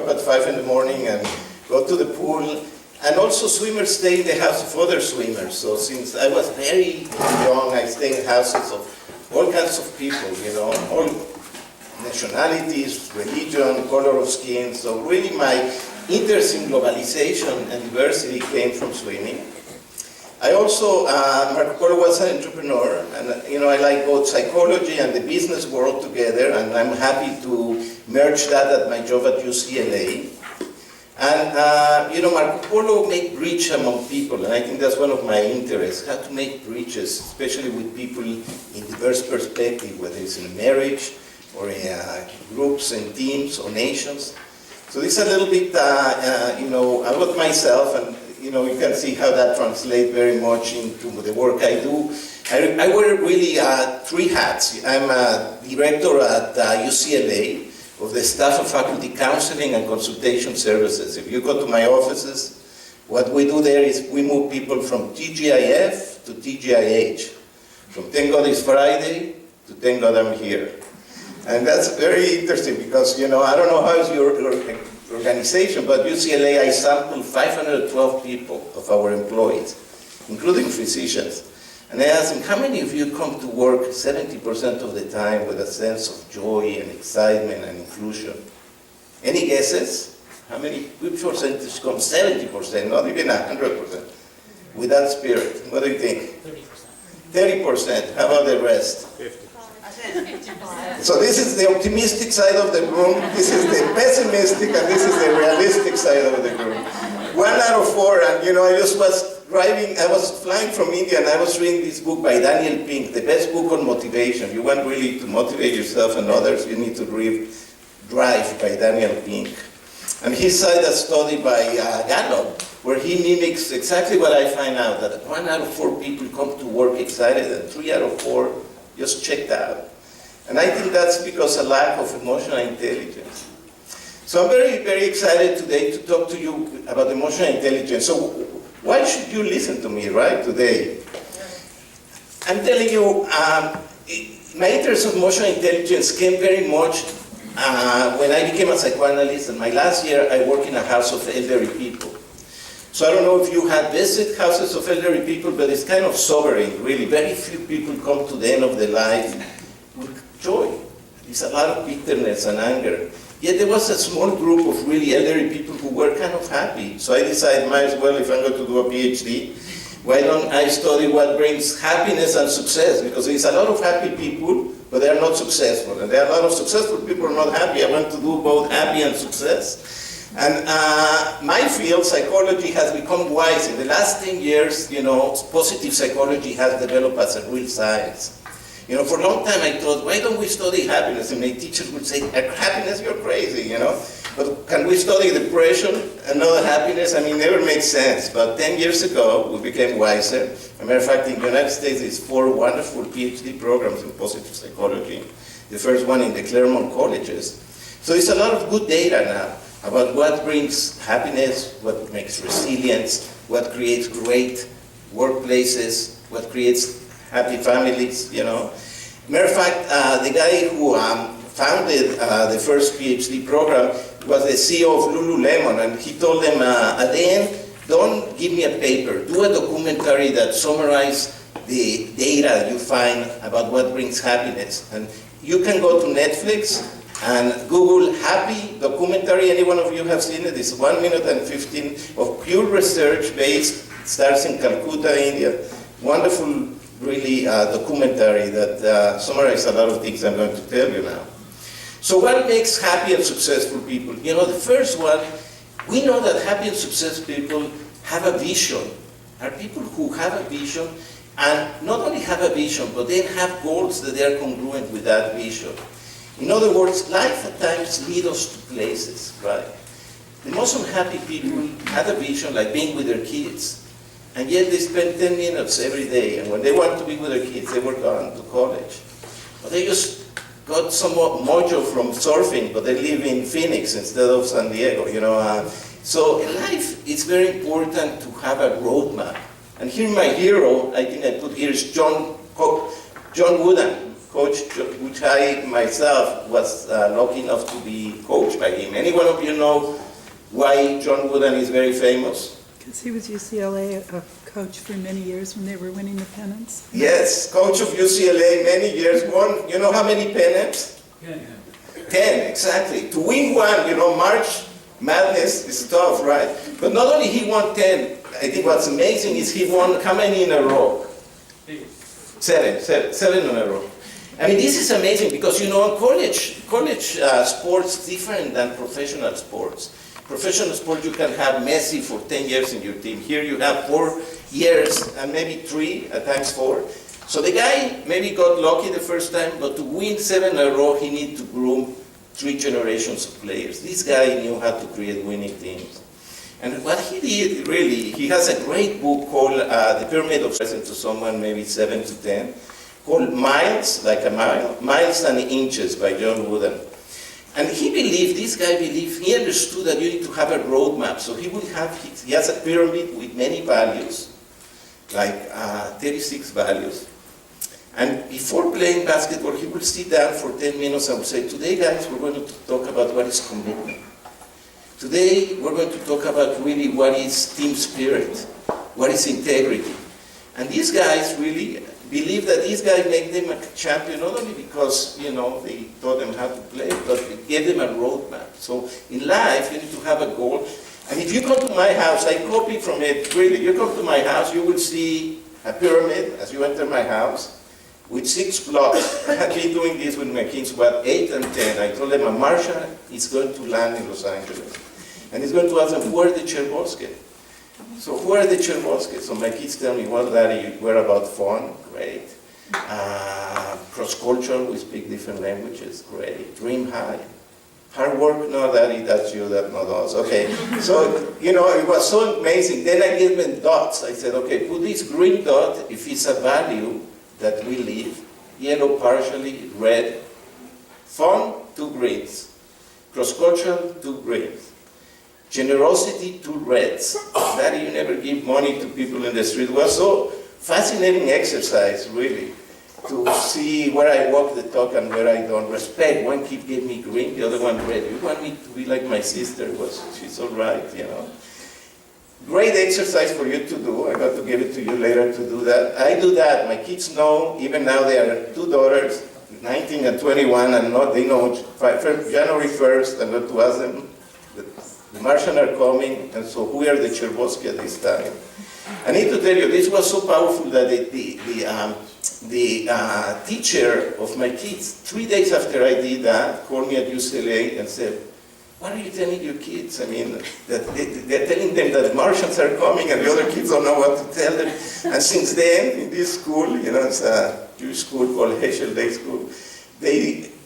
up at 5 in the morning and go to the pool. And also swimmers stay in the house of other swimmers. So since I was very young, I stayed in houses of all kinds of people, you know, all nationalities, religion, color of skin. So really my interest in globalization and diversity came from swimming. I also, Marco Polo was an entrepreneur, and you know, I like both psychology and the business world together, and I'm happy to merge that at my job at UCLA. And you know, Marco Polo make bridge among people, and I think that's one of my interests, how to make bridges, especially with people in diverse perspective, whether it's in marriage, or in groups and teams or nations. So this is a little bit, you know, about myself, and you know, you can see how that translates very much into the work I do. I wear really 3 hats. I'm a director at UCLA of the staff of faculty counseling and consultation services. If you go to my offices, what we do there is we move people from TGIF to TGIH, from Thank God It's Friday to Thank God I'm Here. And that's very interesting because, you know, I don't know how is your organization, but UCLA, I sampled 512 people of our employees, including physicians. And I asked them, how many of you come to work 70% of the time with a sense of joy and excitement and inclusion? Any guesses? How many, which percentage come? 70%, not even 100%, with that spirit. What do you think? 30%. 30%. How about the rest? 50. So this is the optimistic side of the room, this is the pessimistic, and this is the realistic side of the room. 1 out of 4, and you know, I just was driving, I was flying from India, and I was reading this book by Daniel Pink, the best book on motivation. You want really to motivate yourself and others, you need to read Drive by Daniel Pink. And he cited a study by Gallup, where he mimics exactly what I find out, that 1 out of 4 people come to work excited, and 3 out of 4 just checked out. And I think that's because of a lack of emotional intelligence. So I'm very, very excited today to talk to you about emotional intelligence. So why should you listen to me, right, today? I'm telling you, my interest in emotional intelligence came very much when I became a psychoanalyst. And my last year, I worked in a house of elderly people. So I don't know if you have visited houses of elderly people, but it's kind of sobering, really. Very few people come to the end of their life with joy. There's a lot of bitterness and anger. Yet there was a small group of really elderly people who were kind of happy. So I decided, might as well, if I'm going to do a PhD, why don't I study what brings happiness and success? Because there's a lot of happy people, but they are not successful. And there are a lot of successful people who are not happy. I want to do both happy and success. And my field, psychology, has become wise. In the last 10 years, you know, positive psychology has developed as a real science. You know, for a long time I thought, why don't we study happiness? And my teachers would say, happiness, you're crazy, you know. But can we study depression and not happiness? I mean, it never made sense. But 10 years ago, we became wiser. As a matter of fact, in the United States, there's 4 wonderful PhD programs in positive psychology. The first one in the Claremont colleges. So there's a lot of good data now about what brings happiness, what makes resilience, what creates great workplaces, what creates happy families, you know. Matter of fact, the guy who founded the first PhD program was the CEO of Lululemon, and he told them at the end, don't give me a paper, do a documentary that summarizes the data you find about what brings happiness. And you can go to Netflix and Google happy documentary. Any one of you have seen it? It's 1 minute and 15 of pure research based, starts in Calcutta, India. Wonderful, really, documentary that summarizes a lot of things I'm going to tell you now. So what makes happy and successful people? You know, the first one, we know that happy and successful people have a vision. Are people who have a vision, and not only have a vision, but then have goals that they are congruent with that vision. In other words, life at times leads us to places, right? The most unhappy people have a vision like being with their kids, and yet they spend 10 minutes every day, and when they want to be with their kids, they were gone to college. But they just got some mojo from surfing, but they live in Phoenix instead of San Diego, you know. So in life, it's very important to have a roadmap. And here my hero, I think I put here, is John Wooden. coach, which I myself was lucky enough to be coached by him. Any one of you know why John Wooden is very famous? Because he was UCLA coach for many years when they were winning the pennants. Yes, coach of UCLA, many years, won, you know how many pennants? 10, exactly. To win one, you know, March Madness is tough, right? But not only he won 10, I think what's amazing is he won how many in a row? 7 in a row. I mean, this is amazing because, you know, college sports different than professional sports. Professional sport, you can have Messi for 10 years in your team. Here you have 4 years and maybe 3, at times 4. So the guy maybe got lucky the first time, but to win 7 in a row, he needed to groom 3 generations of players. This guy knew how to create winning teams. And what he did, really, he has a great book called The Pyramid of Success to someone maybe 7 to 10, called Miles, like a mile, Miles and Inches by John Wooden. And he believed, this guy believed, he understood that you need to have a roadmap. So he has a pyramid with many values, like 36 values. And before playing basketball, he would sit down for 10 minutes and would say, today guys, we're going to talk about what is commitment. Today, we're going to talk about really what is team spirit, what is integrity. And these guys really believe that these guys make them a champion, not only because, you know, they taught them how to play, but it gave them a roadmap. So in life, you need to have a goal. And if you come to my house, I copy from it, really. You come to my house, you will see a pyramid as you enter my house with 6 blocks. I've been doing this with my kids, about 8 and 10. I told them a Martian is going to land in Los Angeles. And he's going to ask them, who are the Cherbosque? So who are the Cherbosque? So my kids tell me, well, Daddy, we're about fun, great. Cross-cultural, we speak different languages, great. Dream high. Hard work, no, Daddy, that's you, that's not us. Okay, so, you know, it was so amazing. Then I gave them dots. I said, okay, put this green dot if it's a value that we live, yellow partially, red. Fun, 2 greens. Cross-cultural, 2 greens. Generosity, 2 reds. Daddy, you never give money to people in the street. It was so fascinating exercise, really, to see where I walk the talk and where I don't. Respect, one kid gave me green, the other one red. You want me to be like my sister? She's all right, you know. Great exercise for you to do. I got to give it to you later to do that. I do that. My kids know, even now they are 2 daughters, 19 and 21, and they know January 1st, I'm going to ask them, the Martians are coming, and so who are the Cherbosque at this time? I need to tell you, this was so powerful that the teacher of my kids, 3 days after I did that, called me at UCLA and said, what are you telling your kids? I mean, they're telling them that the Martians are coming and the other kids don't know what to tell them. And since then, in this school, you know, it's a Jewish school called Heschel Day School,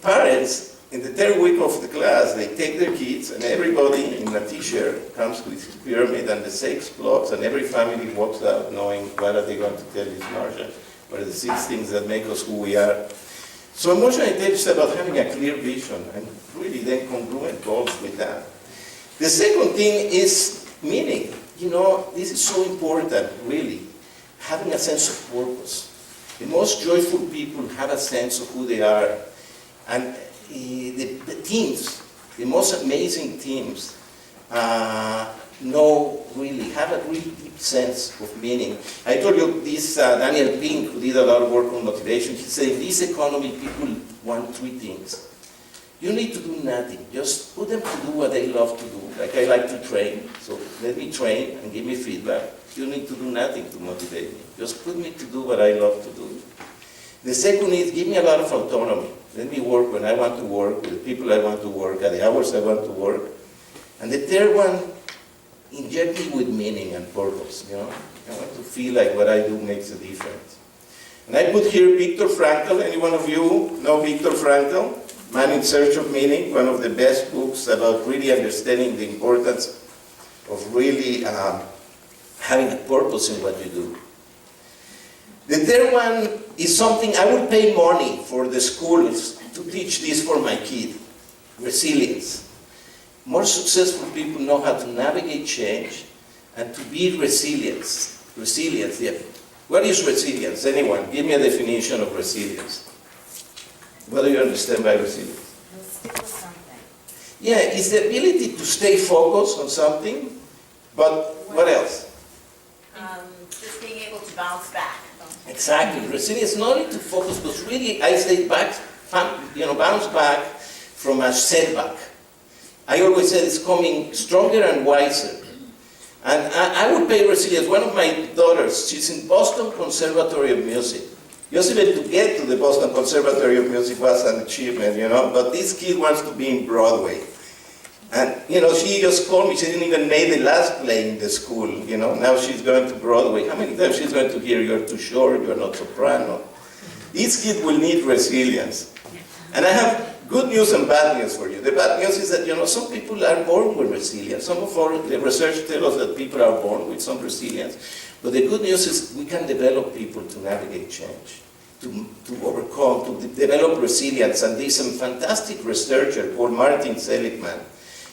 parents, in the 3rd week of the class, they take their kids and everybody in a t-shirt comes with his pyramid and the 6 blocks and every family walks out knowing what are they going to tell this Martian. What are the 6 things that make us who we are. So emotional intelligence is about having a clear vision and really then congruent goals with that. The second thing is meaning. You know, this is so important, really. Having a sense of purpose. The most joyful people have a sense of who they are. And the teams, the most amazing teams, have a really deep sense of meaning. I told you this, Daniel Pink, who did a lot of work on motivation, he said, in this economy, people want 3 things. You need to do nothing. Just put them to do what they love to do. Like I like to train, so let me train and give me feedback. You need to do nothing to motivate me. Just put me to do what I love to do. The second is, give me a lot of autonomy. Let me work when I want to work, with the people I want to work, at the hours I want to work. And the third one, inject me with meaning and purpose, you know. I want to feel like what I do makes a difference. And I put here Viktor Frankl. Any one of you know Viktor Frankl? Man in Search of Meaning, one of the best books about really understanding the importance of really having a purpose in what you do. The third one is something I would pay money for the schools to teach this for my kid. Resilience. More successful people know how to navigate change and to be resilient. Resilience, yeah. What is resilience? Anyone? Give me a definition of resilience. What do you understand by resilience? You'll stick with something. Yeah, it's the ability to stay focused on something, but what else? Just being able to bounce back. Exactly. Resilience not only to focus, but really, I say bounce back from a setback. I always say it's coming stronger and wiser. And I would pay resilience. One of my daughters, she's in Boston Conservatory of Music. Just even to get to the Boston Conservatory of Music was an achievement, but this kid wants to be in Broadway. And, she just called me, she didn't even make the last play in the school, now she's going to Broadway. How many times she's going to hear, you're too short, you're not soprano? This kid will need resilience. And I have good news and bad news for you. The bad news is that, some people are born with resilience. Some of the research tells us that people are born with some resilience. But the good news is we can develop people to navigate change, to overcome, to develop resilience. And there's some fantastic researcher called Martin Seligman.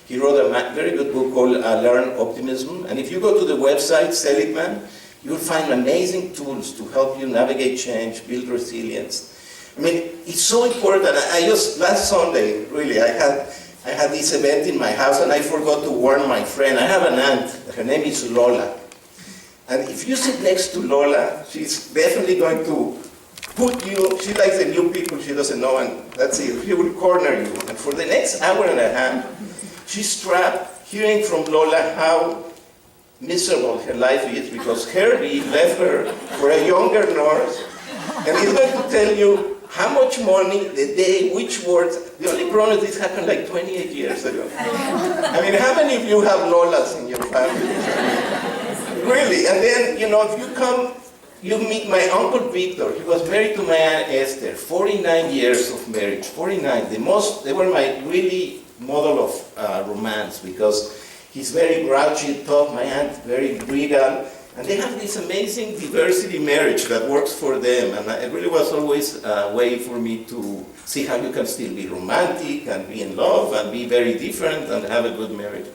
He wrote a very good book called Learn Optimism. And if you go to the website, Seligman, you'll find amazing tools to help you navigate change, build resilience. I mean, it's so important. I just, last Sunday, really, I had this event in my house and I forgot to warn my friend. I have an aunt, her name is Lola. And if you sit next to Lola, she's definitely going to put you, she likes the new people she doesn't know, and that's it, she will corner you. And for the next hour and a half, she's trapped hearing from Lola how miserable her life is because Herbie left her for a younger nurse, and he's going to tell you how much money, the day, which words. The only problem is this happened like 28 years ago. I mean, how many of you have Lolas in your family? Really, and then, if you come, you meet my Uncle Victor. He was married to my Aunt Esther, 49 years of marriage, 49. They were my really model of romance because he's very grouchy, tough, my aunt very regal. And they have this amazing diversity marriage that works for them. And it really was always a way for me to see how you can still be romantic and be in love and be very different and have a good marriage.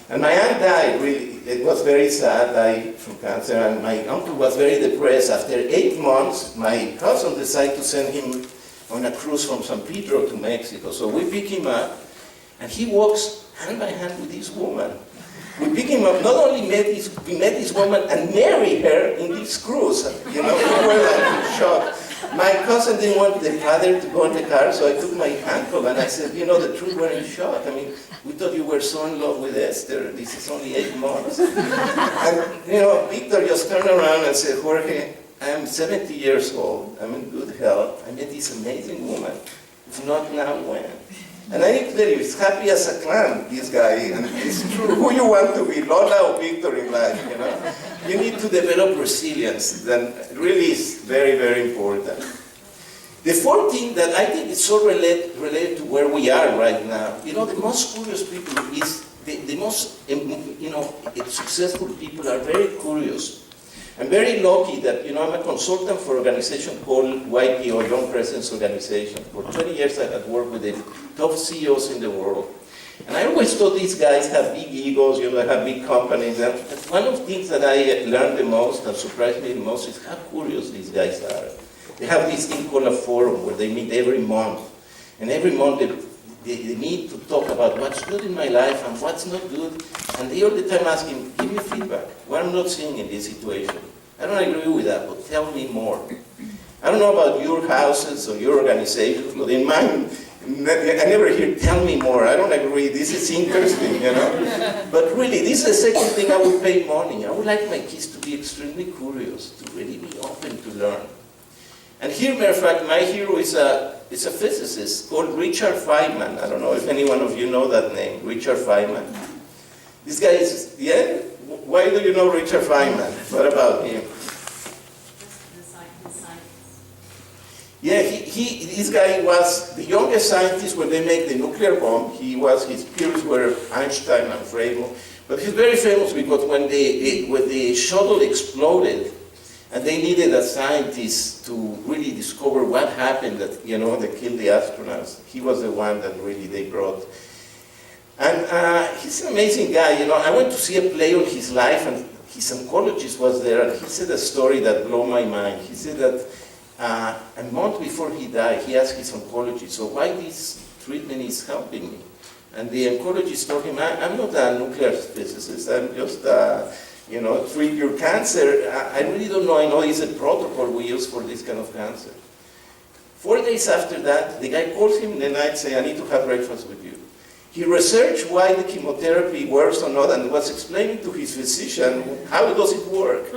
And my aunt died, really. It was very sad, died from cancer. And my uncle was very depressed. After 8 months, my cousin decided to send him on a cruise from San Pedro to Mexico. So we pick him up, and he walks hand by hand with this woman. We pick him up, not only we met this woman and married her in this cruise. We were like in shock. My cousin didn't want the father to go in the car, so I took my uncle and I said, the truth, we're in shock. I mean, we thought you were so in love with Esther. This is only 8 months. And, Victor just turned around and said, Jorge, I'm 70 years old. I'm in good health. I met this amazing woman. If not now, when? And I need to tell you, he's happy as a clam, this guy, and it's true. Who you want to be, Lola or Victor in life, You need to develop resilience, that really is very, very important. The fourth thing that I think is so related to where we are right now, the most curious people is, the most, successful people are very curious. I'm very lucky that, I'm a consultant for an organization called YPO, Young Presence Organization. For 20 years I had worked with the top CEOs in the world. And I always thought these guys have big egos, they have big companies. And one of the things that I learned the most and surprised me the most is how curious these guys are. They have this thing called a forum where they meet every month. And every month they need to talk about what's good in my life and what's not good. And they all the time ask him, give me feedback. What I'm not seeing in this situation. I don't agree with that, but tell me more. I don't know about your houses or your organizations, but in mine, I never hear, tell me more. I don't agree, this is interesting, But really, this is the second thing I would pay money. I would like my kids to be extremely curious, to really be open to learn. And here, matter of fact, my hero is a physicist called Richard Feynman. I don't know if any one of you know that name, Richard Feynman. This guy is, why do you know Richard Feynman? What about him? Yeah, this guy was the youngest scientist when they make the nuclear bomb. His peers were Einstein and Freiburg. But he's very famous because when the shuttle exploded, and they needed a scientist to really discover what happened that, that killed the astronauts. He was the one that really they brought. And he's an amazing guy, I went to see a play on his life, and his oncologist was there, and he said a story that blew my mind. He said that a month before he died, he asked his oncologist, so why this treatment is helping me? And the oncologist told him, I'm not a nuclear physicist, I'm just, treat your cancer. I really don't know, I know it's a protocol we use for this kind of cancer. 4 days after that, the guy calls him in the night, say, I need to have breakfast with you. He researched why the chemotherapy works or not, and was explaining to his physician, how does it work?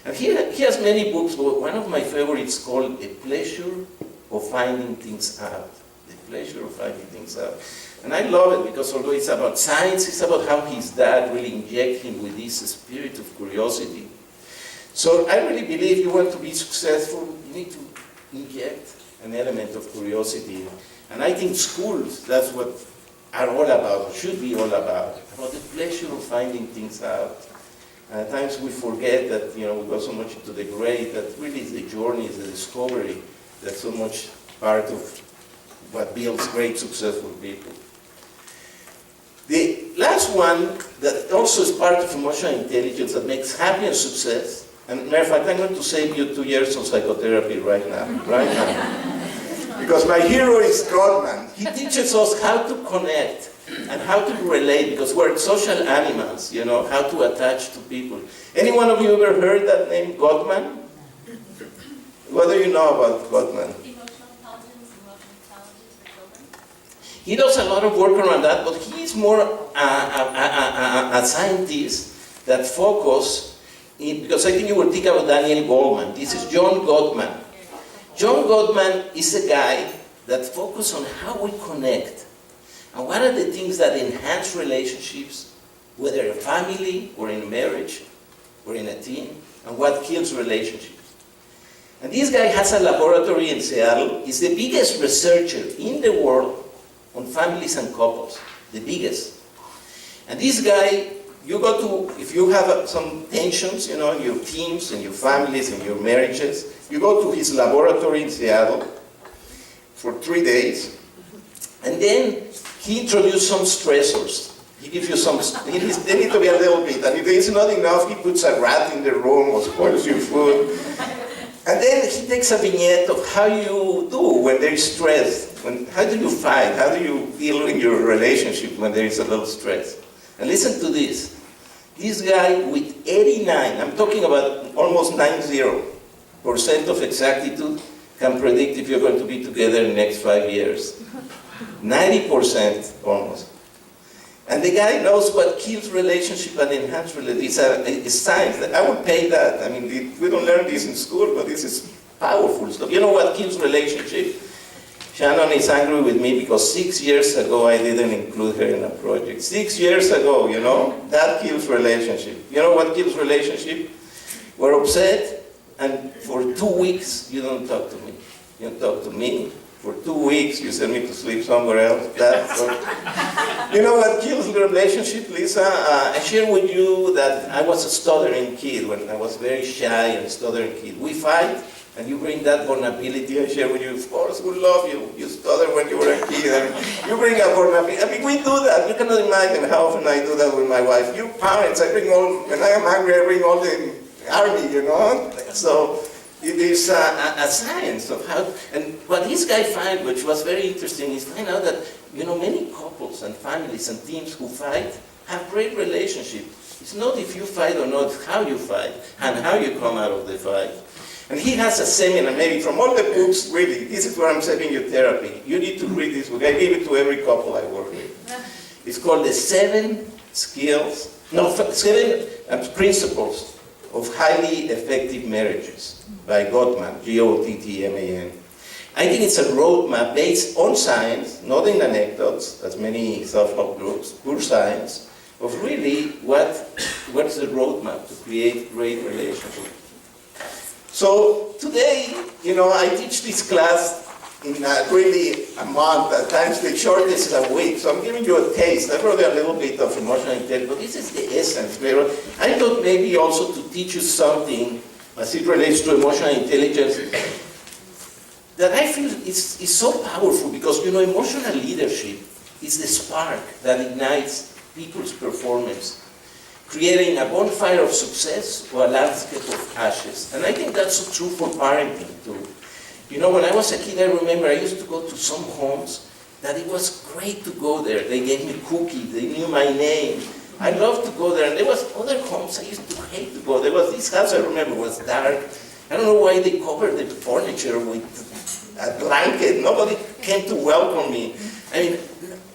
And he has many books, but one of my favorites called The Pleasure of Finding Things Out. The Pleasure of Finding Things Out. And I love it because although it's about science, it's about how his dad really injected him with this spirit of curiosity. So I really believe you want to be successful, you need to inject an element of curiosity. And I think schools, that's what are all about, or should be all about the pleasure of finding things out. At times we forget that, we go so much into the grade, that really is the journey, is the discovery, that's so much part of what builds great, successful people. The last one that also is part of emotional intelligence that makes happy and success, and matter of fact, I'm going to save you 2 years of psychotherapy right now. Because my hero is Gottman. He teaches us how to connect and how to relate, because we're social animals, how to attach to people. Any one of you ever heard that name, Gottman? What do you know about Gottman? Emotional intelligence for children. He does a lot of work around that, but he's more a scientist that focus in, because I think you will think about Daniel Goleman. This is John Gottman. John Gottman is a guy that focuses on how we connect. And what are the things that enhance relationships, whether in a family or in a marriage or in a team, and what kills relationships. And this guy has a laboratory in Seattle. He's the biggest researcher in the world on families and couples, the biggest. And this guy, you go to, if you have some tensions, in your teams and your families and your marriages, you go to his laboratory in Seattle for 3 days, and then he introduces some stressors. He gives you some, they need to be a little bit, and if there's not enough, he puts a rat in the room or spoils your food. And then he takes a vignette of how you do when there is stress. How do you fight? How do you deal in your relationship when there is a little stress? And listen to this. This guy with 89, I'm talking about almost 90% of exactitude, can predict if you're going to be together in the next 5 years. 90% almost. And the guy knows what kills relationship and enhances relationship. It's science. I would pay that. I mean, we don't learn this in school, but this is powerful stuff. You know what kills relationship? Shannon is angry with me because 6 years ago I didn't include her in a project. 6 years ago, that kills relationship. You know what kills relationship? We're upset, and for 2 weeks you don't talk to me. You don't talk to me. For 2 weeks, you send me to sleep somewhere else. You know what kills the relationship, Lisa? I share with you that I was a stuttering kid when I was very shy and stuttering kid. We fight, and you bring that vulnerability. I share with you, of course, we love you. You stuttered when you were a kid. And you bring a vulnerability. I mean, we do that. You cannot imagine how often I do that with my wife. You parents, when I am angry, I bring all the army, So it is a science of how, and what this guy found, which was very interesting, is find out that, many couples and families and teams who fight have great relationships. It's not if you fight or not, it's how you fight and how you come out of the fight. And he has a seminar, maybe from all the books, really, this is where I'm saving you therapy. You need to read this book. I give it to every couple I work with. It's called the 7 Principles of Highly Effective Marriages by Gottman, Gottman. I think it's a roadmap based on science, not in anecdotes, as many self-help groups, pure science, of really what's the roadmap to create great relationships. So today, I teach this class in really a month, at times the shortest is a week, so I'm giving you a taste. I brought a little bit of emotional intelligence, but this is the essence. I thought maybe also to teach you something as it relates to emotional intelligence that I feel is so powerful because, emotional leadership is the spark that ignites people's performance, creating a bonfire of success or a landscape of ashes. And I think that's so true for parenting too. You know, when I was a kid, I remember I used to go to some homes that it was great to go there. They gave me cookies, they knew my name. I loved to go there. And there was other homes I used to hate to go. There was this house I remember was dark. I don't know why they covered the furniture with a blanket. Nobody came to welcome me. I mean,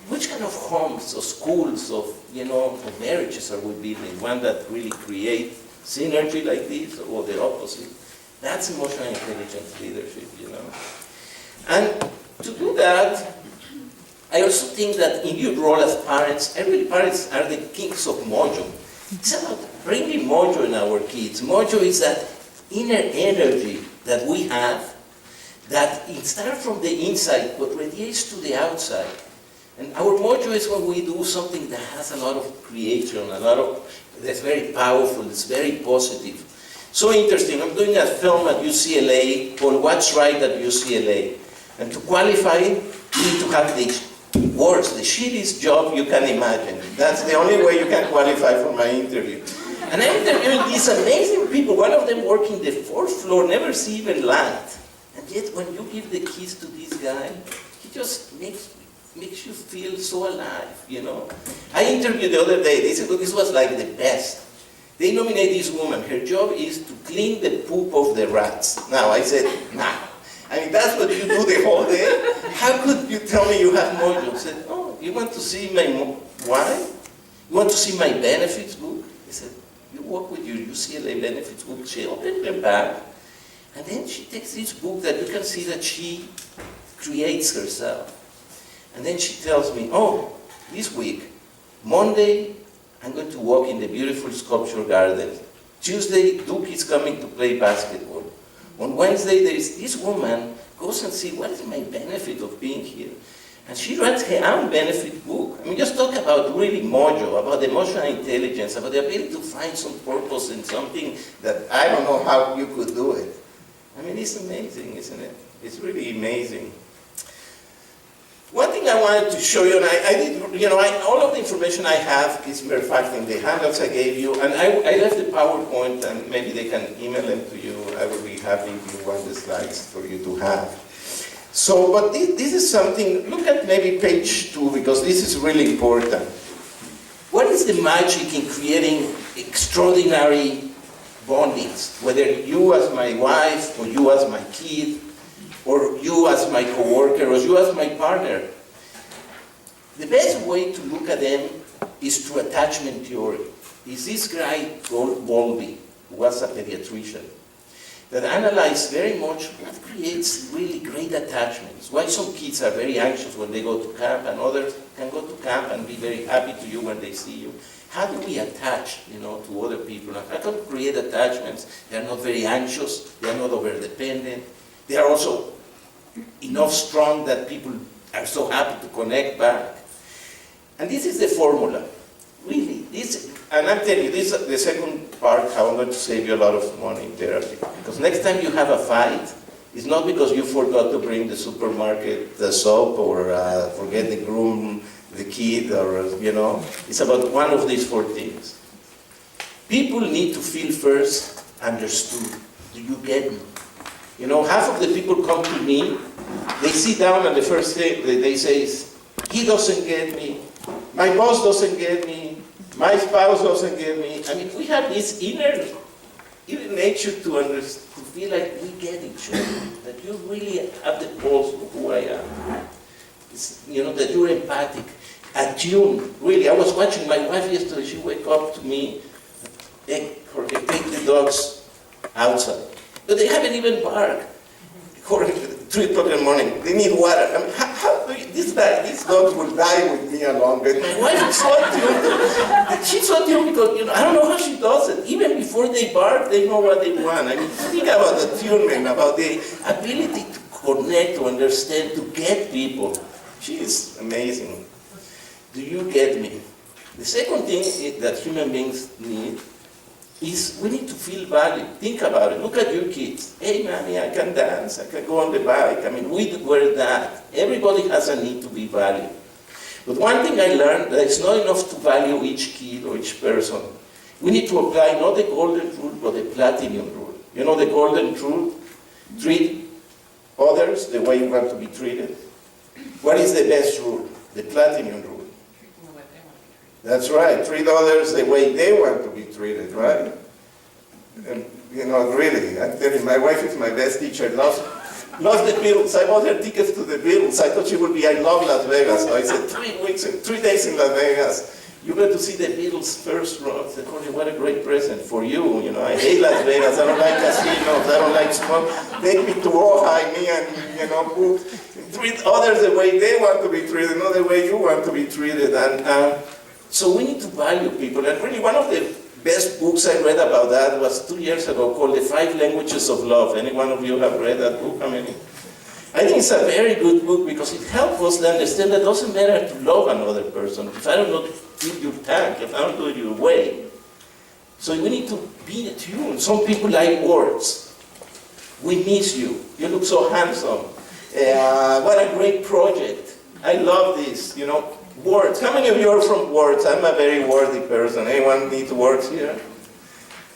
which kind of homes or schools of, of marriages are we building? One that really create synergy like this, or the opposite? That's emotional intelligence leadership, And to do that, I also think that in your role as parents, parents are the kings of mojo. It's about bringing mojo in our kids. Mojo is that inner energy that we have that it starts from the inside but radiates to the outside. And our mojo is when we do something that has a lot of creation, that's very powerful, it's very positive. So interesting, I'm doing a film at UCLA called What's Right at UCLA. And to qualify, you need to have the worst, the shittiest job you can imagine. That's the only way you can qualify for my interview. And I'm interviewing these amazing people. One of them working the 4th floor, never see even light. And yet when you give the keys to this guy, he just makes you feel so alive, I interviewed the other day, they said, well, this was like the best. They nominate this woman, her job is to clean the poop of the rats. Now I said, nah. I mean, that's what you do the whole day? How could you tell me you have mojo? I said, oh, you want to see my, why? You want to see my benefits book? I said, you work with your UCLA benefits book. She opened her bag, and then she takes this book that you can see that she creates herself. And then she tells me, oh, this week, Monday, I'm going to walk in the beautiful sculpture garden. Tuesday, Duke is coming to play basketball. On Wednesday, there is this woman goes and see what is my benefit of being here. And she writes her own benefit book. I mean, just talk about really mojo, about emotional intelligence, about the ability to find some purpose in something that I don't know how you could do it. I mean, it's amazing, isn't it? It's really amazing. One thing I wanted to show you, and I did, all of the information I have is mere fact in the handouts I gave you, and I left the PowerPoint, and maybe they can email them to you. I would be happy if you want the slides for you to have. So, but this is something, look at maybe page 2, because this is really important. What is the magic in creating extraordinary bondings? Whether you as my wife, or you as my kid, or you as my coworker, or you as my partner. The best way to look at them is through attachment theory. Is this guy called Bowlby, who was a pediatrician, that analyzed very much what creates really great attachments. Why some kids are very anxious when they go to camp, and others can go to camp and be very happy to you when they see you. How do we attach, to other people? How can we create attachments? They are not very anxious, they are not over-dependent. They are also enough strong that people are so happy to connect back. And this is the formula. Really, and I'm telling you, this is the second part, how I'm going to save you a lot of money in therapy. Because next time you have a fight, it's not because you forgot to bring the supermarket, the soap, or forget the groom, the kid, or, it's about one of these 4 things. People need to feel first understood. Do you get me? Half of the people come to me, they sit down, and the first thing they say is, he doesn't get me, my boss doesn't get me, my spouse doesn't get me. I mean, we have this inner nature to feel like we get each other, that you really have the pulse of who I am. That you're empathic, attuned. Really, I was watching my wife yesterday, she wake up to me, Jorge, take the dogs outside. But they haven't even barked. 3 o'clock in the morning, they need water. I mean, how do you, these dogs will die with me along. But my wife is so attuned. She's so attuned because, I don't know how she does it. Even before they bark, they know what they want. I mean, think about attunement, about the ability to connect, to understand, to get people. She is amazing. Do you get me? The second thing that human beings need is we need to feel valued. Think about it. Look at your kids. Hey, mommy, I can dance. I can go on the bike. I mean, we were that. Everybody has a need to be valued. But one thing I learned, that it's not enough to value each kid or each person. We need to apply not the golden rule, but the platinum rule. The golden rule? Treat Others, the way you want to be treated. What is the best rule? The platinum rule. That's right, treat others the way they want to be treated, right? And, you know, really, I'm telling you, my wife is my best teacher, loves the Beatles. I bought her tickets to the Beatles. I thought she would be, I love Las Vegas. So I said, 3 days in Las Vegas. You got to see the Beatles first row. I said, Jorge, what a great present for you. You know, I hate Las Vegas. I don't like casinos. I don't like smoke. Take me to Ojai, and, you know, treat others the way they want to be treated, not the way you want to be treated. And so we need to value people. And really, one of the best books I read about that was 2 years ago, called The 5 Languages of Love. Any one of you have read that book? How many? I think it's a very good book because it helps us to understand that it doesn't matter to love another person. If I don't know fill your tank, if I don't do it your way. So we need to be attuned. Some people like words. We miss you. You look so handsome. What a great project. I love this, you know. Words. How many of you are from words? I'm a very wordy person. Anyone need words here?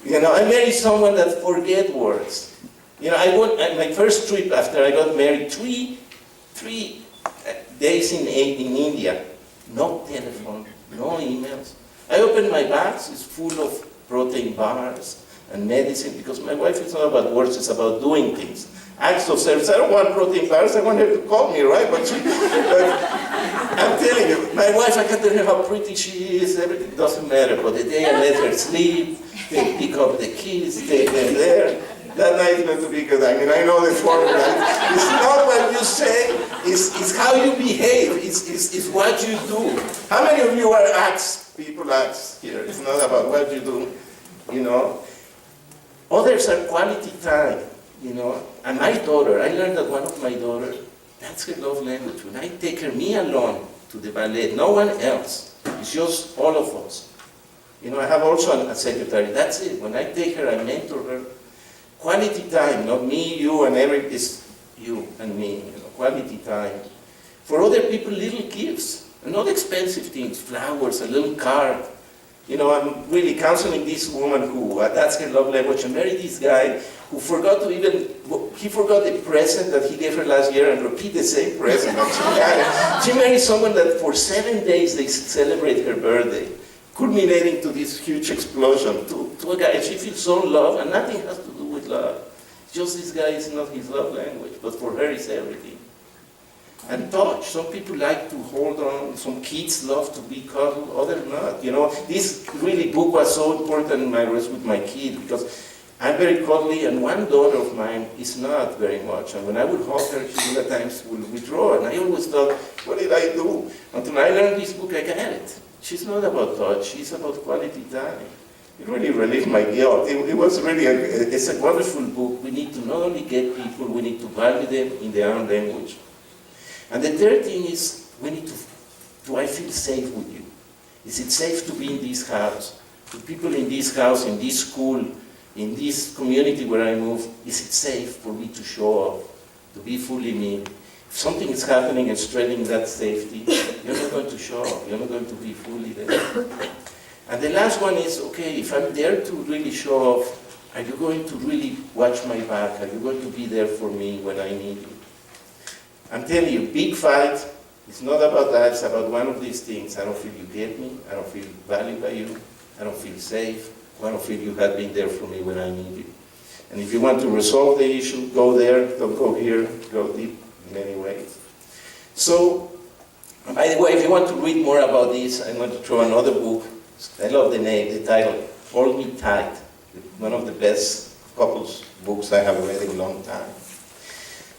You know, I married someone that forget words. You know, I went my first trip after I got married, three days in India. No telephone, no emails. I opened my bags, it's full of protein bars and medicine, because my wife is not about words, it's about doing things. Acts of service. I don't want protein bars, I want her to call me, right? But I'm telling you, my wife, I can tell her how pretty she is, everything doesn't matter. But the day I let her sleep, they pick up the kids, take them there. That night is going to be good. I mean, I know the formula. It's not what you say, it's how you behave, it's what you do. How many of you are acts, people acts here? It's not about what you do, you know. Others are quality time, you know. And my daughter, I learned that one of my daughters, that's her love language. When I take her, me alone, to the ballet, no one else. It's just all of us. You know, I have also a secretary. That's it. When I take her, I mentor her. Quality time, not me, you, and it's you and me. You know, quality time. For other people, little gifts, and not expensive things, flowers, a little card. You know, I'm really counseling this woman who, that's her love language, and married this guy who forgot to he forgot the present that he gave her last year and repeat the same present. And she married someone that for 7 days they celebrate her birthday, culminating to this huge explosion to a guy. And she feels so loved, and nothing has to do with love. Just this guy is not his love language, but for her it's everything. And touch. Some people like to hold on. Some kids love to be cuddled, others not. You know, this really book was so important in my race with my kid, because I'm very cuddly, and one daughter of mine is not very much. And when I would hug her, she would at times withdraw. And I always thought, what did I do? Until I learned this book, I got it. She's not about touch, she's about quality time. It really relieved my guilt. It was really, it's a wonderful book. We need to not only get people, we need to value them in their own language. And the third thing is, we need to, do I feel safe with you? Is it safe to be in this house? Do people in this house, in this school, in this community where I move, is it safe for me to show up, to be fully me? If something is happening and straining that safety, you're not going to show up, you're not going to be fully there. And the last one is, okay, if I'm there to really show off, are you going to really watch my back? Are you going to be there for me when I need you? I'm telling you, big fight, it's not about that, it's about one of these things. I don't feel you get me, I don't feel valued by you, I don't feel safe, I don't feel you have been there for me when I need you. And if you want to resolve the issue, go there, don't go here, go deep in many ways. So, by the way, if you want to read more about this, I'm going to throw another book. I love the name, the title, Hold Me Tight. One of the best couples books I have read in a long time.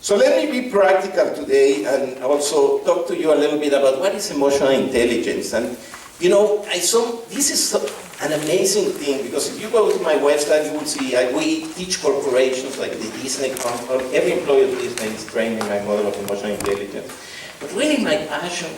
So let me be practical today and also talk to you a little bit about what is emotional intelligence. And you know, this is an amazing thing, because if you go to my website, you will see we teach corporations like the Disney company. Every employee of Disney is trained in my model of emotional intelligence. But really my passion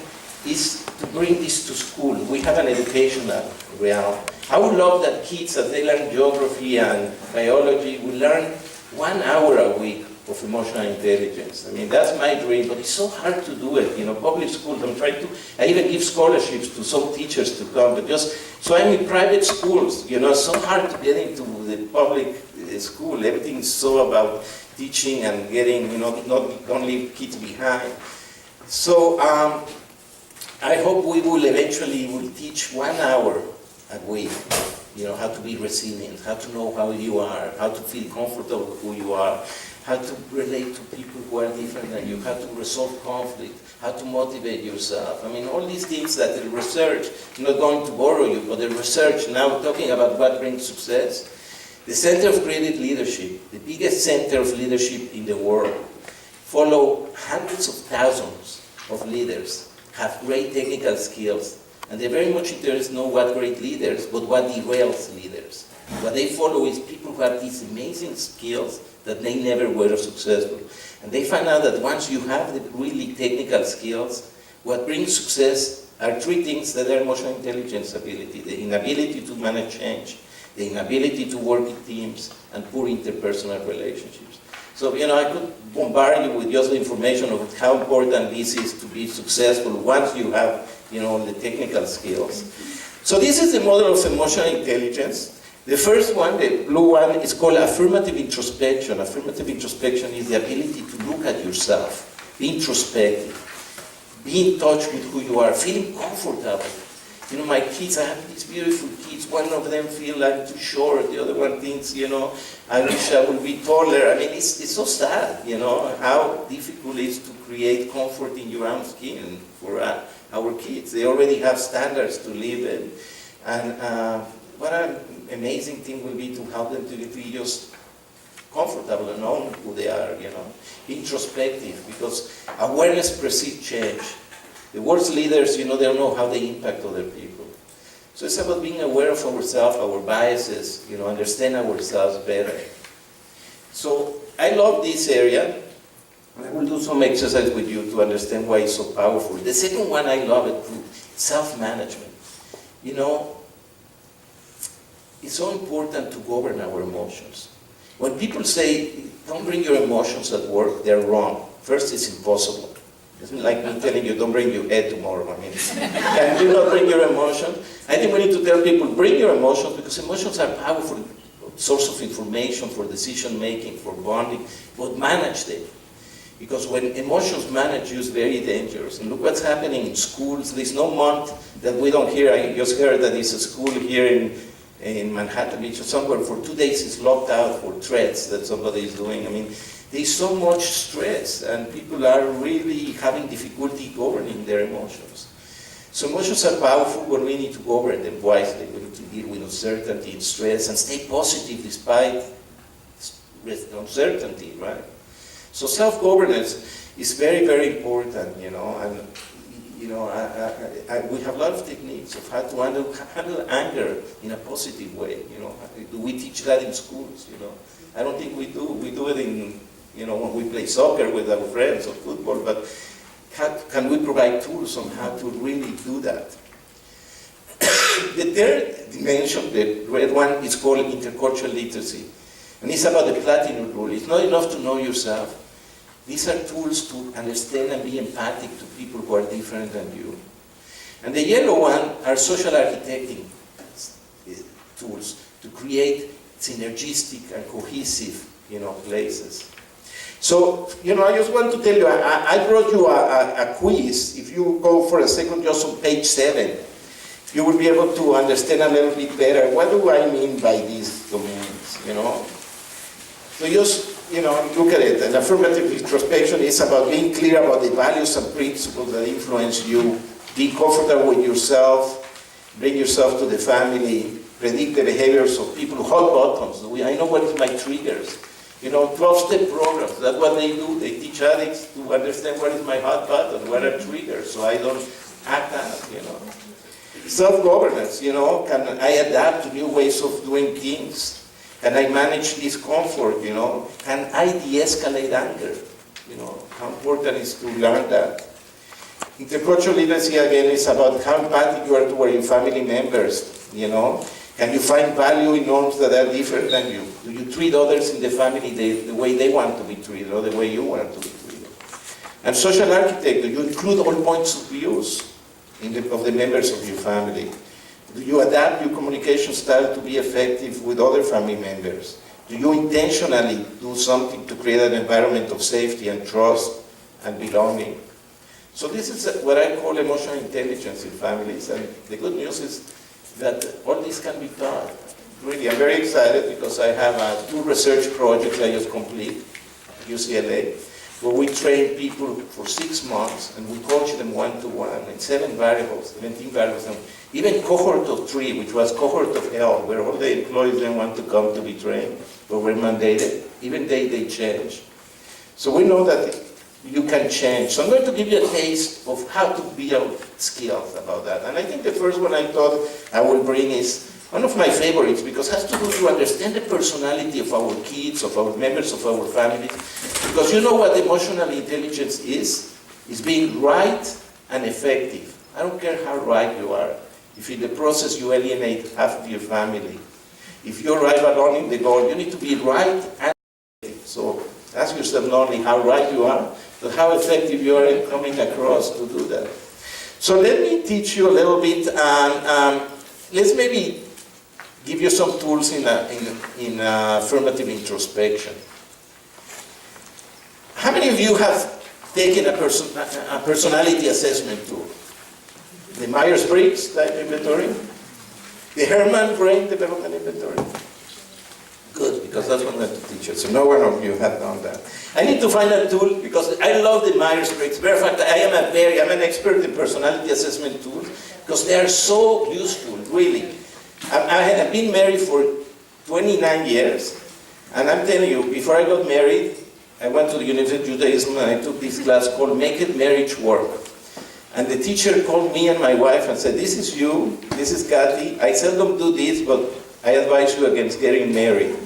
is to bring this to school. We have an educational realm. I would love that kids, as they learn geography and biology, will learn 1 hour a week of emotional intelligence. I mean, that's my dream, but it's so hard to do it. You know, public schools, I even give scholarships to some teachers to come, but so I'm in private schools, you know, it's so hard to get into the public school. Everything is so about, teaching and getting, don't leave kids behind. So I hope we will eventually teach 1 hour a week, how to be resilient, how to know how you are, how to feel comfortable with who you are, how to relate to people who are different than you, how to resolve conflict, how to motivate yourself. I mean, all these things that the research, I'm not going to borrow you, but the research now talking about what brings success. The Center of Creative Leadership, the biggest center of leadership in the world, follow hundreds of thousands of leaders, have great technical skills, and they're very much interested in know what great leaders, but what derails leaders. What they follow is people who have these amazing skills that they never were successful. And they find out that once you have the really technical skills, what brings success are three things that are emotional intelligence ability: the inability to manage change, the inability to work in teams, and poor interpersonal relationships. So, I could bombard you with just the information of how important this is to be successful once you have, the technical skills. So this is the model of emotional intelligence. The first one, the blue one, is called affirmative introspection. Affirmative introspection is the ability to look at yourself, be introspective, be in touch with who you are, feeling comfortable. My kids, I have these beautiful kids. One of them feels I'm too short. The other one thinks, I wish I would be taller. I mean, it's so sad, how difficult it is to create comfort in your own skin for our kids. They already have standards to live in. And what an amazing thing will be to help them to be just comfortable and know who they are, introspective, because awareness precedes change. The world's leaders, they don't know how they impact other people. So it's about being aware of ourselves, our biases, understand ourselves better. So I love this area. I will do some exercise with you to understand why it's so powerful. The second one I love it too, self-management. It's so important to govern our emotions. When people say, don't bring your emotions at work, they're wrong. First, it's impossible. It's like me telling you, don't bring your head tomorrow. I mean, can you not bring your emotions? I think we need to tell people, bring your emotions, because emotions are powerful source of information for decision making, for bonding, but manage them. Because when emotions manage you, it's very dangerous. And look what's happening in schools. There's no month that we don't hear. I just heard that there's a school here in Manhattan Beach or somewhere for 2 days is locked out for threats that somebody is doing. I mean, there's so much stress, and people are really having difficulty governing their emotions. So emotions are powerful, but we need to govern them wisely. We need to deal with uncertainty and stress and stay positive despite uncertainty, right? So self-governance is very, very important, and we have a lot of techniques of how to handle anger in a positive way. Do we teach that in schools? I don't think we do. We do it in, when we play soccer with our friends or football, but can we provide tools on how to really do that? The third dimension, the red one, is called intercultural literacy. And it's about the platinum rule. It's not enough to know yourself. These are tools to understand and be empathic to people who are different than you. And the yellow one are social architecting tools to create synergistic and cohesive, places. So, I just want to tell you, I brought you a quiz. If you go for a second just on page 7, you will be able to understand a little bit better what do I mean by these domains, So just, look at it. An affirmative introspection is about being clear about the values and principles that influence you, being comfortable with yourself, bring yourself to the family, predict the behaviors of people, hot buttons. I know what is my triggers. 12-step programs, that's what they do. They teach addicts to understand what is my hot button, what are triggers, so I don't act out, Self-governance, can I adapt to new ways of doing things? Can I manage discomfort, Can I de-escalate anger? How important is to learn that. Intercultural literacy, again, is about how empathic you are toward your family members, Can you find value in norms that are different than you? Do you treat others in the family the way they want to be treated or the way you want to be treated? And social architect, do you include all points of views of the members of your family? Do you adapt your communication style to be effective with other family members? Do you intentionally do something to create an environment of safety and trust and belonging? So this is what I call emotional intelligence in families, and the good news is that all this can be taught. Really, I'm very excited because I have 2 research projects I just complete at UCLA, where we train people for 6 months and we coach them one-to-one in 17 variables, and even cohort of 3, which was cohort of hell, where all the employees then want to come to be trained, but were mandated, even they change. So we know that you can change. So I'm going to give you a taste of how to build skills about that. And I think the first one I thought I will bring is one of my favorites, because it has to do to understand the personality of our kids, of our members of our families. Because you know what emotional intelligence is? It's being right and effective. I don't care how right you are. If in the process you alienate half of your family, if you arrive alone in the goal, you need to be right and effective. So ask yourself not only how right you are, but how effective you are in coming across to do that. So let me teach you a little bit, and let's maybe give you some tools in affirmative introspection. How many of you have taken a personality assessment tool? The Myers-Briggs type inventory? The Herman Brain Development Inventory? Good, because that's what I'm going to teach you. So no one of you have done that. I need to find a tool because I love the Myers-Briggs. Matter of fact, I'm an expert in personality assessment tools because they are so useful, really. I have been married for 29 years, and I'm telling you, before I got married, I went to the University of Judaism and I took this class called Make It Marriage Work. And the teacher called me and my wife and said, this is you, this is Kathy, I seldom do this, but I advise you against getting married.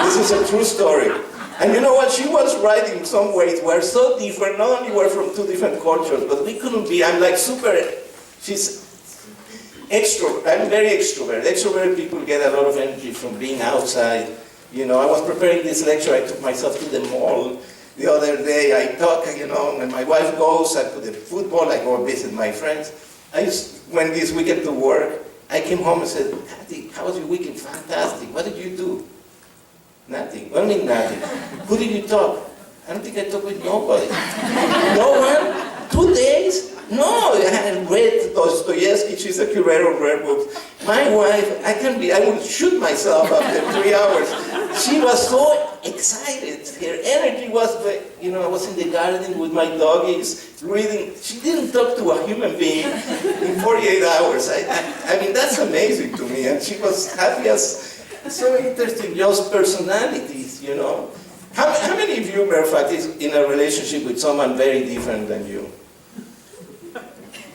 This is a true story. And you know what, she was right in some ways. We're so different, not only we're from 2 different cultures, but we couldn't be, I'm like she's extrovert, I'm very extrovert. Extroverted people get a lot of energy from being outside. You know, I was preparing this lecture, I took myself to the mall the other day. I talk, you know, when my wife goes, I put the football, I go visit my friends. I just went this weekend to work. I came home and said, Kathy, how was your weekend? Fantastic. What did you do? Nothing. What do you mean nothing? Who did you talk? I don't think I talked with nobody. No one? 2 days? No, I had read Dostoevsky, she's a curator of rare books. My wife, I would shoot myself after 3 hours. She was so excited. Her energy was, you know, I was in the garden with my doggies, reading. She didn't talk to a human being in 48 hours. I mean, that's amazing to me. And she was happy as, so interesting, just personalities, you know. How many of you, matter of fact, is in a relationship with someone very different than you?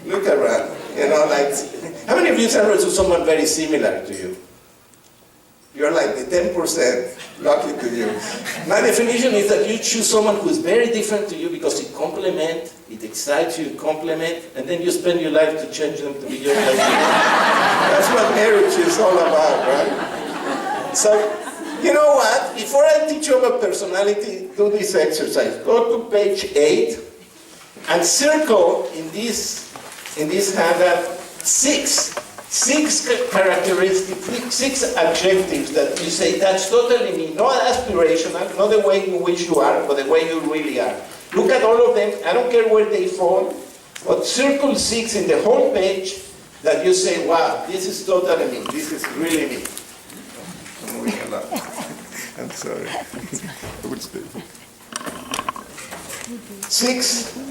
Look around, you know, like, how many of you are with someone very similar to you? You're like the 10%, lucky to you. My definition is that you choose someone who is very different to you because it excites you, complement, and then you spend your life to change them to be just like you. That's what marriage is all about, right? So, you know what? Before I teach you about personality, do this exercise. Go to page 8 and circle in this handout 6 characteristics, 6 adjectives that you say, that's totally me. Not aspirational, not the way you wish you are, but the way you really are. Look at all of them. I don't care where they fall, but circle 6 in the whole page that you say, wow, this is totally me. This is really me. I'm moving a lot. I'm sorry. I will stay. 6.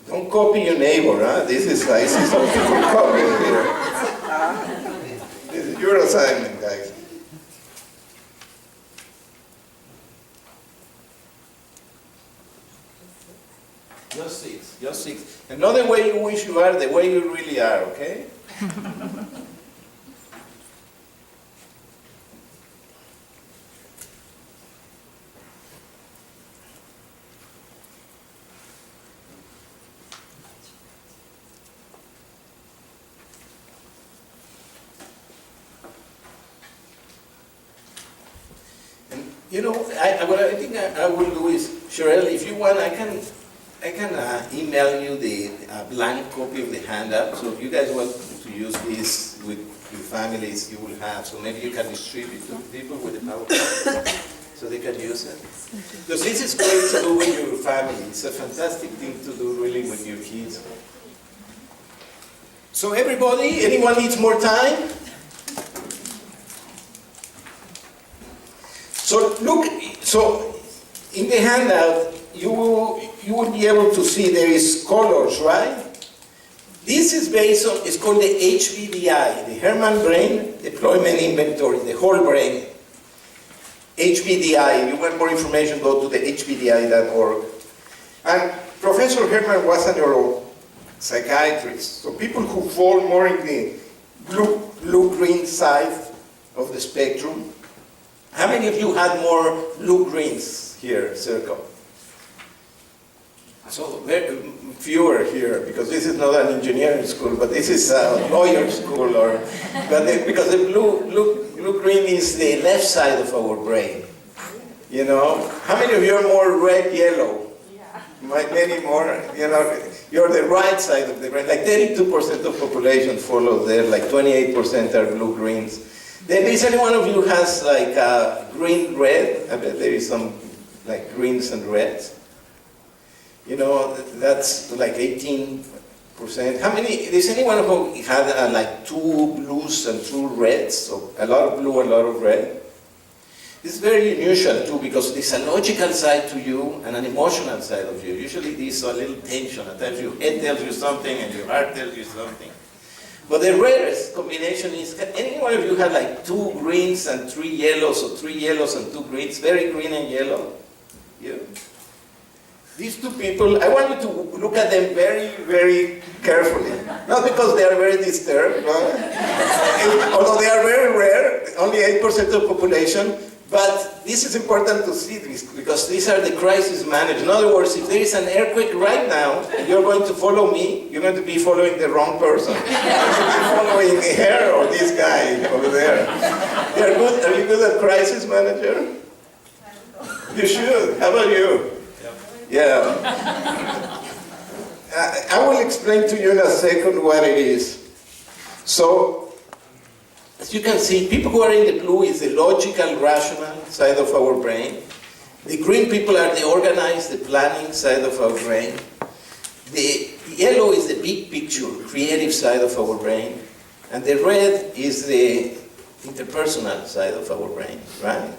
Don't copy your neighbor, huh? This is some people copying here. This is your assignment, guys. Just 6. And not the way you wish you are, the way you really are, okay? You know, what I think I will do is, Cheryl, if you want, I can email you the blank copy of the handout. So if you guys want to use this with your families, you will have. So maybe you can distribute to people with the PowerPoint so they can use it. Because this is great to do with your family. It's a fantastic thing to do really with your kids. So everybody, anyone needs more time? So look, so in the handout, you will be able to see there is colors, right? This is based on, it's called the HBDI, the Hermann Brain Deployment Inventory, the whole brain. HBDI, if you want more information, go to the hbdi.org. And Professor Hermann was a neuropsychiatrist, so people who fall more in the blue-green side of the spectrum. How many of you had more blue-greens here, circle? So very fewer here, because this is not an engineering school, but this is a lawyer school, because the blue-green is the left side of our brain. You know, how many of you are more red-yellow? Yeah. Many more. You know, you're the right side of the brain. Like 32% of population follow there. Like 28% are blue-greens. Then is anyone of you has like green-red? I bet there is some like greens and reds. You know, that's like 18%. How many, is anyone who had like 2 blues and 2 reds? So a lot of blue, a lot of red. It's very unusual too, because there's a logical side to you and an emotional side of you. Usually there's a little tension. At times your head tells you something and your heart tells you something. But the rarest combination is, any one of you had like 2 greens and 3 yellows, or 3 yellows and 2 greens, very green and yellow? Yeah. These 2 people, I want you to look at them very, very carefully. Not because they are very disturbed, although they are very rare, only 8% of population, but this is important to see this, because these are the crisis managers. In other words, if there is an earthquake right now, and you're going to follow me, you're going to be following the wrong person. You should be following her or this guy over there. You're good. Are you good at crisis manager? You should. How about you? Yeah. I will explain to you in a second what it is. So, as you can see, people who are in the blue is the logical, rational side of our brain. The green people are the organized, the planning side of our brain. The yellow is the big picture, creative side of our brain. And the red is the interpersonal side of our brain, right?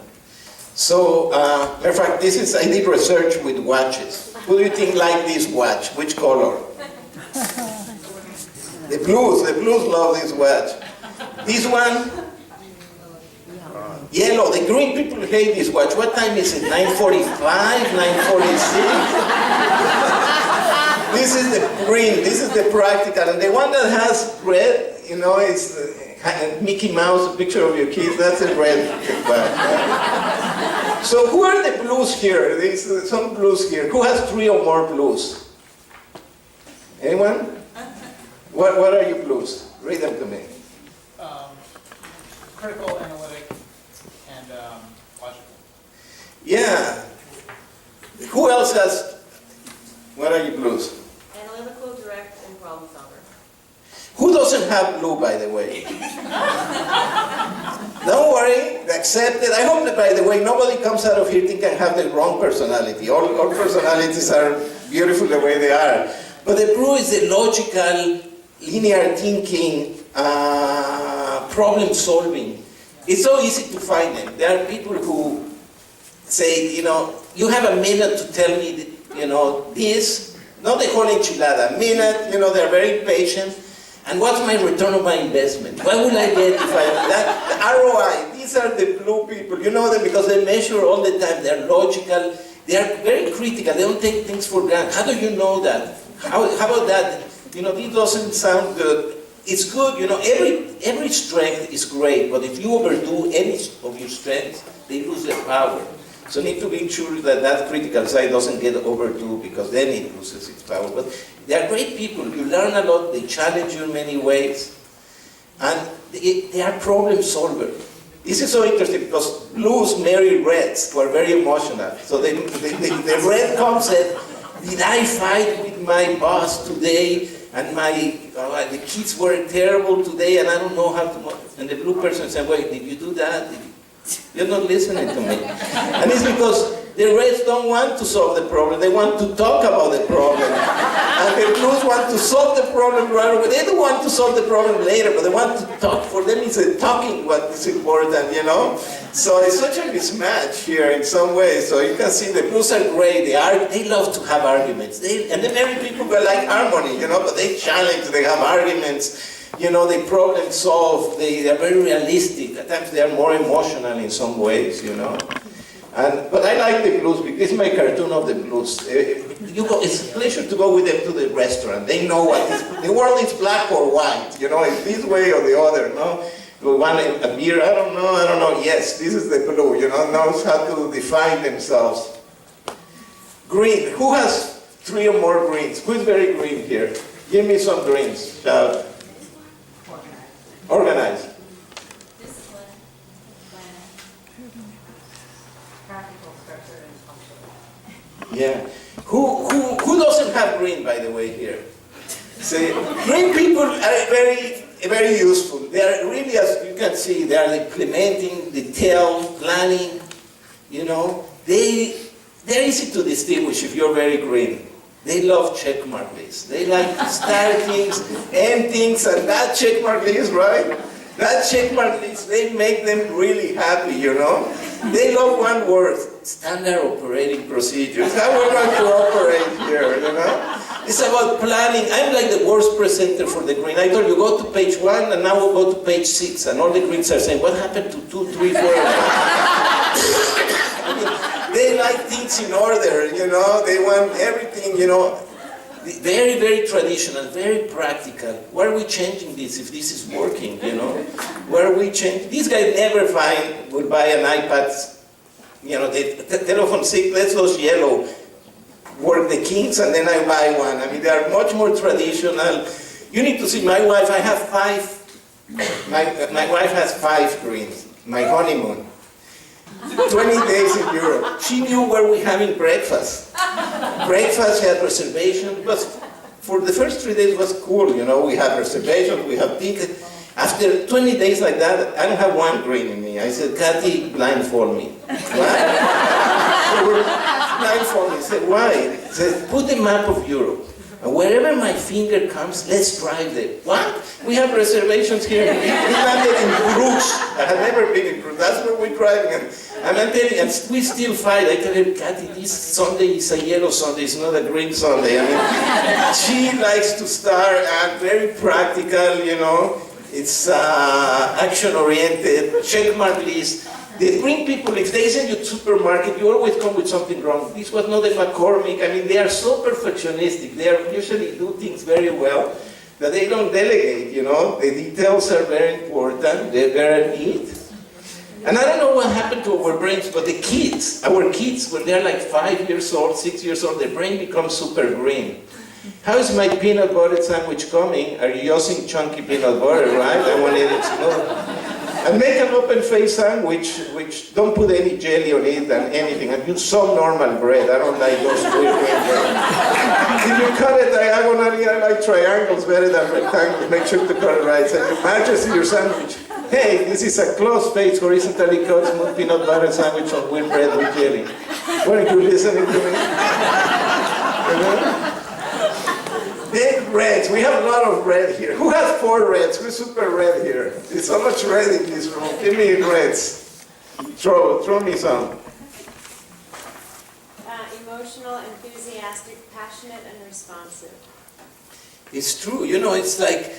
So, matter of fact, I did research with watches. Who do you think like this watch? Which color? The blues love this watch. This one, yellow. The green people hate this watch. What time is it? 9:45, 9:46? This is the green, this is the practical. And the one that has red, you know, is Mickey Mouse, a picture of your kids, that's a red watch. So who are the blues here? There's some blues here. Who has 3 or more blues? Anyone? What are you blues? Read them to me. Critical, analytic, and logical. Yeah. Who else has, what are you blues? Analytical, direct, and problem solver. Who doesn't have blue, by the way? Don't worry, accept it. I hope that, by the way, nobody comes out of here thinking I have the wrong personality. All personalities are beautiful the way they are. But the blue is the logical, linear thinking, problem solving. It's so easy to find them. There are people who say, you know, you have a minute to tell me, this, not the whole enchilada, a minute, they're very patient. And what's my return on my investment? What will I get if the ROI, these are the blue people. You know them because they measure all the time. They're logical. They are very critical. They don't take things for granted. How do you know that? How about that? This doesn't sound good. It's good, every strength is great, but if you overdo any of your strengths, they lose their power. So you need to be sure that that critical side doesn't get overdue, because then it loses its power. But they are great people. You learn a lot. They challenge you in many ways. And they are problem solvers. This is so interesting because blues marry reds who are very emotional. So the red comes and, did I fight with my boss today? And the kids were terrible today and I don't know how to... And the blue person said, wait, did you do that? You're not listening to me. And it's because the Reds don't want to solve the problem, they want to talk about the problem. And the Blues want to solve the problem right away. They don't want to solve the problem later, but they want to talk. For them, it's the talking what is important, you know? So it's such a mismatch here in some ways. So you can see the Blues are great, they love to have arguments. And the very people who like harmony, you know, but they challenge, they have arguments. You know, they problem solve, they are very realistic. At times they are more emotional in some ways, you know. But I like the Blues because this is my cartoon of the Blues. It's a pleasure to go with them to the restaurant. They know what the world is black or white, you know, it's this way or the other, no? We want a beer, I don't know, yes, this is the blue, you know, knows how to define themselves. Green, who has 3 or more greens? Who is very green here? Give me some greens, shout. Organize. Discipline. Planning. Practical, structure, and functional. Yeah. Who doesn't have green, by the way, here? See, green people are very useful. They are really, as you can see, they are implementing, detail, planning, you know. They're easy to distinguish if you're very green. They love checkmark lists. They like to start things, end things, and that checkmark list, right? That checkmark list, they make them really happy, you know? They love one word, standard operating procedures. How we're going to operate here, you know? It's about planning. I'm like the worst presenter for the green. I told you, go to page 1, and now we'll go to page 6, and all the greens are saying, what happened to 2, 3, 4, and 5? They like things in order, you know, they want everything, you know, very, very traditional, very practical. Why are we changing this if this is working, you know? Why are we changing? These guys never would buy an iPad, you know, the telephone 6, let's those yellow, work the kings and then I buy one. I mean, they are much more traditional. You need to see my wife, I have 5, my wife has 5 greens, my honeymoon. 20 days in Europe. She knew where we're having breakfast. Breakfast, she had reservations. But for the first 3 days it was cool, you know. We had reservations, we have tickets. After 20 days like that, I don't have one green in me. I said, Kathy, blindfold me. What? Blindfold me. I said, why? I said, put the map of Europe. And wherever my finger comes, let's drive there. What? We have reservations here. We landed in Bruges. I had never been in Bruges. That's where we're driving. And I'm telling you, and we still fight. I tell her, Kathy, this Sunday is a yellow Sunday. It's not a green Sunday. I mean, she likes to start and very practical, you know. It's action-oriented, checkmark list. The green people, if they send you to supermarket, you always come with something wrong. This was not a McCormick. I mean, they are so perfectionistic. They usually do things very well that they don't delegate, you know. The details are very important. They're very neat. And I don't know what happened to our brains, but the kids, our kids, when they're like 5 years old, 6 years old, their brain becomes super green. How is my peanut butter sandwich coming? Are you using chunky peanut butter, right? I want it smooth. And make an open-faced sandwich, which don't put any jelly on it and anything, and use some normal bread. I don't like those weird bread. If you cut it diagonally, I like triangles better than rectangles. Make sure to cut it right. So it matches in your sandwich. Hey, this is a closed-faced, horizontally cut smooth peanut butter sandwich on wheat bread with jelly. Weren't you listening to me? Big reds. We have a lot of red here. Who has 4 reds? Who's super red here? There's so much red in this room. Give me reds. Throw me some. Emotional, enthusiastic, passionate, and responsive. It's true. You know, it's like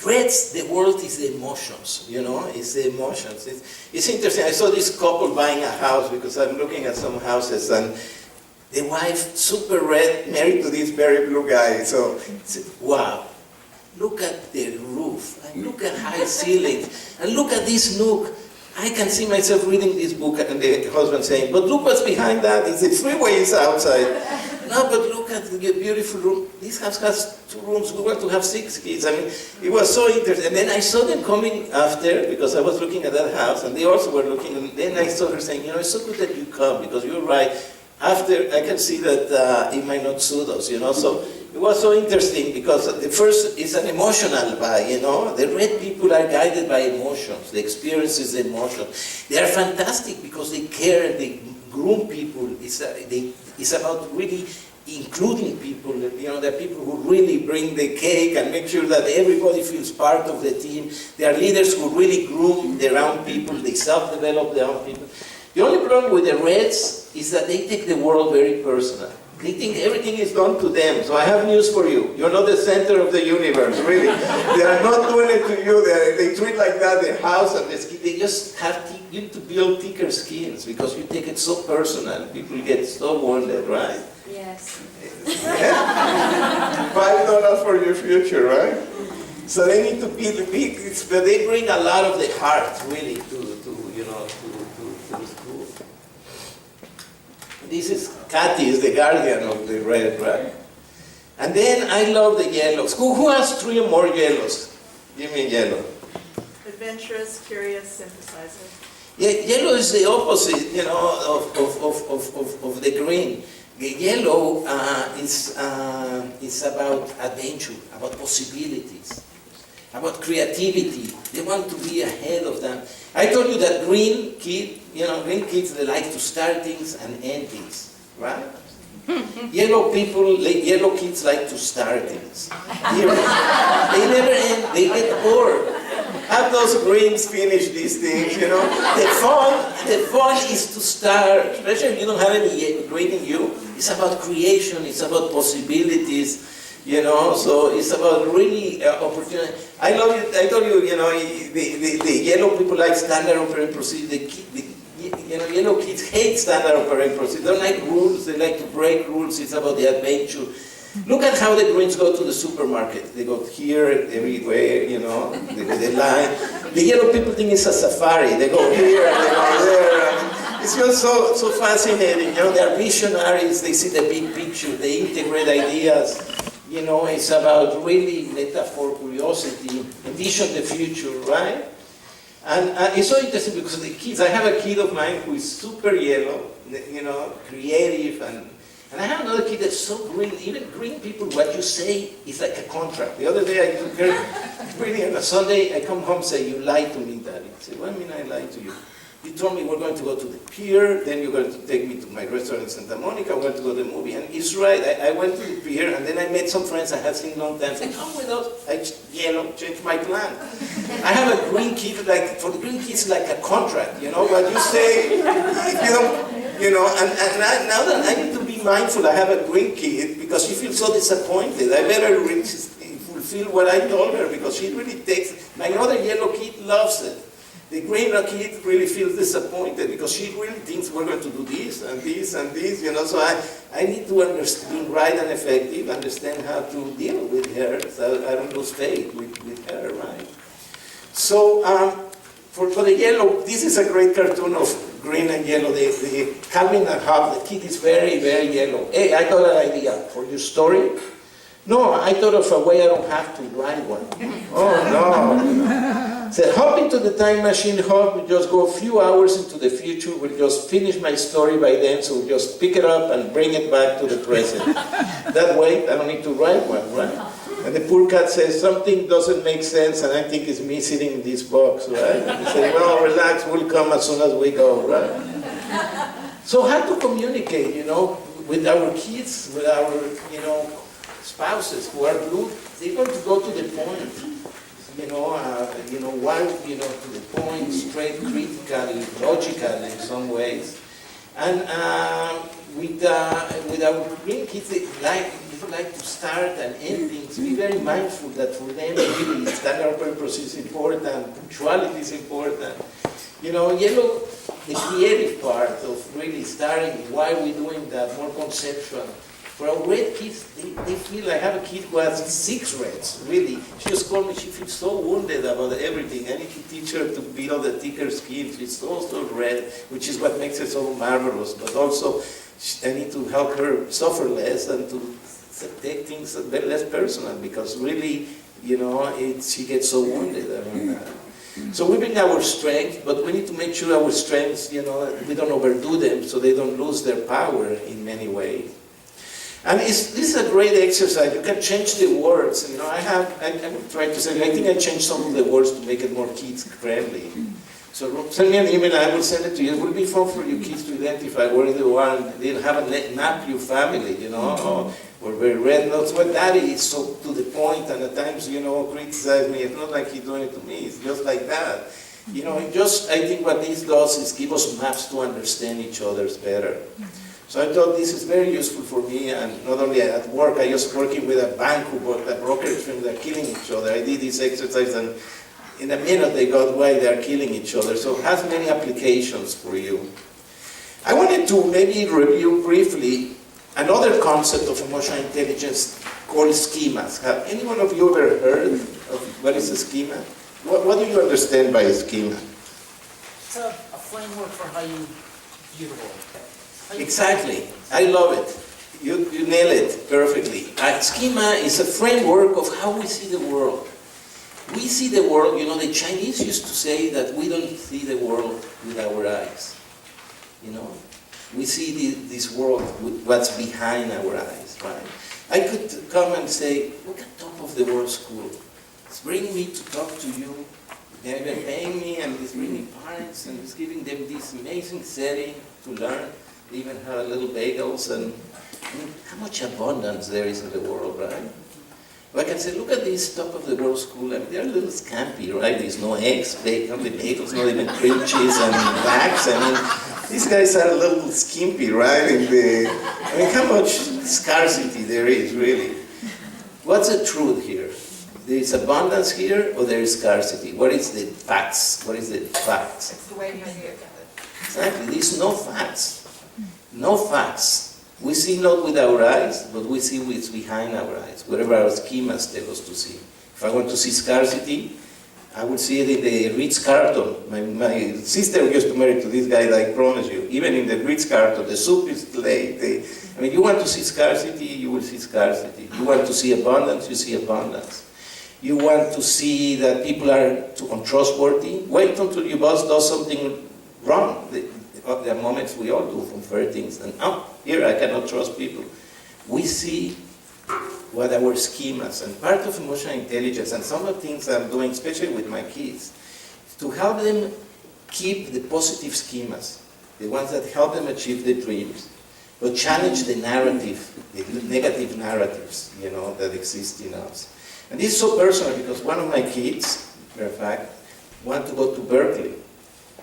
reds, the world is the emotions, you know, it's the emotions. It's interesting. I saw this couple buying a house because I'm looking at some houses and the wife, super red, married to this very blue guy. So, wow, look at the roof, and look at high ceilings, and look at this nook. I can see myself reading this book and the husband saying, but look what's behind that, it's the freeway is outside. no, but look at the beautiful room. This house has 2 rooms. We want to have 6 kids. I mean, it was so interesting. And then I saw them coming after, because I was looking at that house, and they also were looking. And then I saw her saying, it's so good that you come, because you're right. After, I can see that it might not suit us, So it was so interesting, because the first is an emotional buy, The red people are guided by emotions. The experiences, the emotion. They are fantastic because they care, they groom people. It's about really including people. There are people who really bring the cake and make sure that everybody feels part of the team. There are leaders who really groom their own people. They self-develop their own people. The only problem with the Reds is that they take the world very personal. They think everything is done to them. So I have news for you. You're not the center of the universe, really. They are not doing it to you. They treat like that the house and the skin. They just have you to build thicker skins because you take it so personal. People get so wounded, right? Yes. $5 for your future, right? So they need to be big, but they bring a lot of the heart, really, to the school. This is Cathy, is the guardian of the red, right? And then I love the yellows. Who has 3 or more yellows? Give me yellow. Adventurous, curious, synthesizer. Yeah, yellow is the opposite, of the green. The yellow is about adventure, about possibilities, about creativity. They want to be ahead of them. I told you that green kids, they like to start things and end things, right? Yellow kids like to start things. They never end, they get bored. Have those greens finish these things, The fun is to start, especially if you don't have any green in you. It's about creation, it's about possibilities, so it's about really opportunity. I told you, the yellow people like standard operating procedure. Yellow kids hate standard operating procedure. They don't like rules, they like to break rules. It's about the adventure. Look at how the greens go to the supermarket. They go here, everywhere, the line. The yellow people think it's a safari. They go here and they go there. It's just so fascinating. They are visionaries. They see the big picture. They integrate ideas. It's about really metaphor, curiosity, envision the future, right? And it's so interesting because the kids, I have a kid of mine who is super yellow, creative, and I have another kid that's so green. Even green people, what you say is like a contract. The other day I took her, really on a Sunday, I come home and say, you lied to me, Daddy. I say, what do you mean I lied to you? You told me we're going to go to the pier, then you're going to take me to my restaurant in Santa Monica, we're going to go to the movie. And it's right, I went to the pier, and then I met some friends I had seen a long time, saying, come with us. I changed my plan. I have a green kid, for the green kids, like a contract, what you say, if you don't, and now that I need to be mindful, I have a green kid, because she feels so disappointed. I better fulfill what I told her, because she really takes, my other yellow kid loves it. The green kid really feels disappointed because she really thinks we're going to do this and this and this, so I need to understand, being right and effective, understand how to deal with her so I don't lose faith with her, right? So for the yellow, this is a great cartoon of green and yellow. The Calvin and Hobbes, the kid is very, very yellow. Hey, I got an idea for your story. No, I thought of a way I don't have to write one. Oh, no. Said, hop into the time machine, we'll just go a few hours into the future, we'll just finish my story by then, so we'll just pick it up and bring it back to the present. That way, I don't need to write one, right? And the poor cat says, something doesn't make sense, and I think it's me sitting in this box, right? And they say, well, relax, we'll come as soon as we go, right? So how to communicate, with our kids, with our, spouses who are blue, they're going to go to the point. Why, to the point, straight, critically, logical in some ways. And with our green kids, they like to start and end things. Be very mindful that for them, really, standard operating procedure is important, punctuality is important. Yellow, the creative part of really starting, why are we doing that, more conceptual. For our red kids, they feel, I have a kid who has 6 reds, really. She just called me, she feels so wounded about everything. I need to teach her to build a thicker skin. She's so red, which is what makes her so marvelous. But also, I need to help her suffer less and to take things a bit less personal, because really, you know, she gets so wounded. I mean, so we bring our strength, but we need to make sure our strengths, you know, we don't overdo them so they don't lose their power in many ways. And this is a great exercise. You can change the words. You know, I'm trying to say, I think I changed some of the words to make it more kids-friendly. So send me an email, I will send it to you. It will be fun for you kids to identify where they want. They'll have a napkin family, you know, or very red notes. Well, daddy is so to the point, and at times, you know, criticize me. It's not like he's doing it to me. It's just like that. You know, I think what this does is give us maps to understand each other's better. So I thought this is very useful for me, and not only at work. I was working with a bank who bought a brokerage firm. They're killing each other. I did this exercise, and in a minute they got why they're killing each other. So it has many applications for you. I wanted to maybe review briefly another concept of emotional intelligence called schemas. Have any one of you ever heard of what is a schema? What do you understand by a schema? It's a framework for how you view the world. Exactly. I love it. You nail it perfectly. A schema is a framework of how we see the world. We see the world, you know, the Chinese used to say that we don't see the world with our eyes. You know, we see this world with what's behind our eyes, right? I could come and say, look at top of the world school. It's bringing me to talk to you. They're paying me, and it's bringing parents, and it's giving them this amazing setting to learn. They even have little bagels, and I mean, how much abundance there is in the world, right? Well, I can say, look at this top of the world school. I mean, they're a little scampy, right? There's no eggs, bacon, the bagels, not even cream cheese and wax. I mean, these guys are a little skimpy, right? I mean, how much scarcity there is, really. What's the truth here? There is abundance here, or there is scarcity? What is the facts? What is the facts? It's the way you see it. Exactly. There's no facts. No facts. We see not with our eyes, but we see what's behind our eyes, whatever our schemas tell us to see. If I want to see scarcity, I would see it in the Ritz-Carlton. My sister used to marry to this guy, I promise you. Even in the Ritz-Carlton, the soup is late. I mean, you want to see scarcity, you will see scarcity. You want to see abundance, you see abundance. You want to see that people are untrustworthy, wait until your boss does something wrong. There are moments we all do unfair things, and here I cannot trust people. We see what our schemas, and part of emotional intelligence, and some of the things I'm doing, especially with my kids, is to help them keep the positive schemas, the ones that help them achieve their dreams, but challenge the narrative, the negative narratives, you know, that exist in us. And this is so personal because one of my kids, matter of fact, want to go to Berkeley.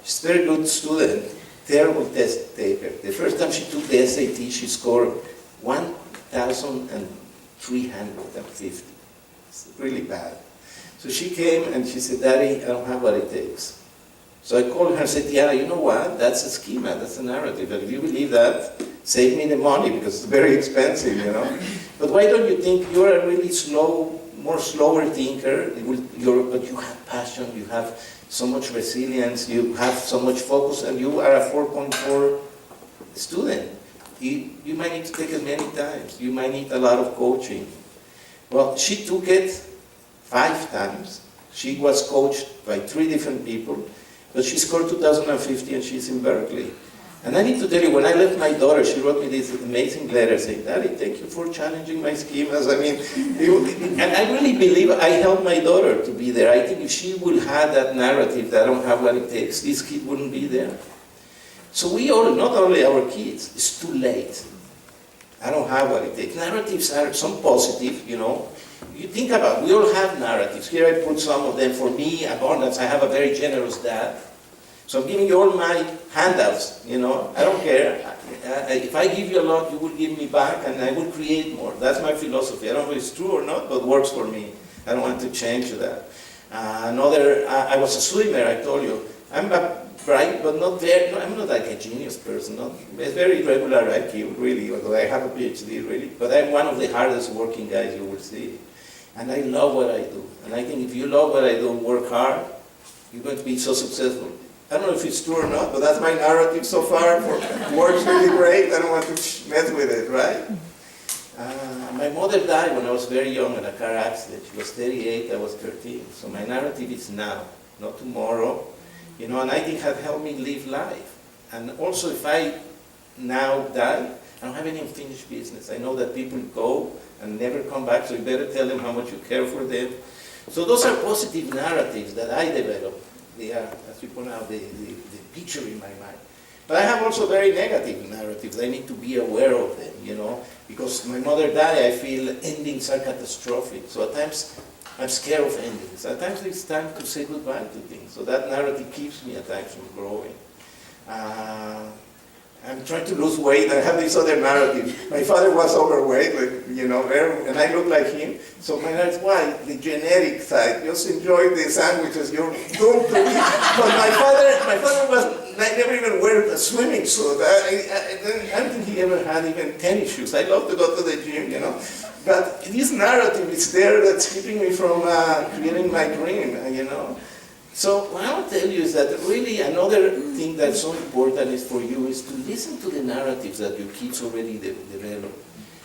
She's a very good student, terrible test taker. The first time she took the SAT, she scored 1,350. It's really bad. So she came and she said, Daddy, I don't have what it takes. So I called her and said, Tiana, you know what? That's a schema, that's a narrative. And if you believe that, save me the money because it's very expensive, you know. But why don't you think you're a really more slower thinker, but you have passion, you have so much resilience, you have so much focus, and you are a 4.4 student. You might need to take it many times. You might need a lot of coaching. Well, she took it 5 times. She was coached by 3 different people, but she scored 2,050 and she's in Berkeley. And I need to tell you, when I left my daughter, she wrote me this amazing letter saying, Daddy, thank you for challenging my schemas. I mean, and I really believe I helped my daughter to be there. I think if she would have that narrative that I don't have what it takes, this kid wouldn't be there. So we all, not only our kids, it's too late. I don't have what it takes. Narratives are some positive, you know. You think about it, we all have narratives. Here I put some of them. For me, abundance, I have a very generous dad. So I'm giving you all my handouts, you know, I don't care. If I give you a lot, you will give me back and I will create more. That's my philosophy. I don't know if it's true or not, but it works for me. I don't want to change that. I was a swimmer, I told you. I'm bright, but not very, no, I'm not like a genius person, not, a very regular IQ, really, although I have a PhD, really. But I'm one of the hardest working guys you will see. And I love what I do. And I think if you love what I do, work hard, you're going to be so successful. I don't know if it's true or not, but that's my narrative so far. Works really great, I don't want to mess with it, right? My mother died when I was very young in a car accident. She was 38, I was 13. So my narrative is now, not tomorrow. You know, and I think have helped me live life. And also if I now die, I don't have any unfinished business. I know that people go and never come back, so you better tell them how much you care for them. So those are positive narratives that I developed. They are, as you point out, the picture in my mind. But I have also very negative narratives. I need to be aware of them, you know. Because my mother died, I feel endings are catastrophic. So at times, I'm scared of endings. At times it's time to say goodbye to things. So that narrative keeps me at times from growing. I'm trying to lose weight. I have this other narrative. My father was overweight, like, you know, and I look like him. So my narrative, why? The genetic side. Just enjoy the sandwiches. You're doomed to eat. But my father was, I never even wear a swimming suit. I don't think he ever had even tennis shoes. I love to go to the gym, you know. But this narrative is there that's keeping me from creating my dream, you know. So what I want to tell you is that really another thing that's so important is for you is to listen to the narratives that your kids already develop.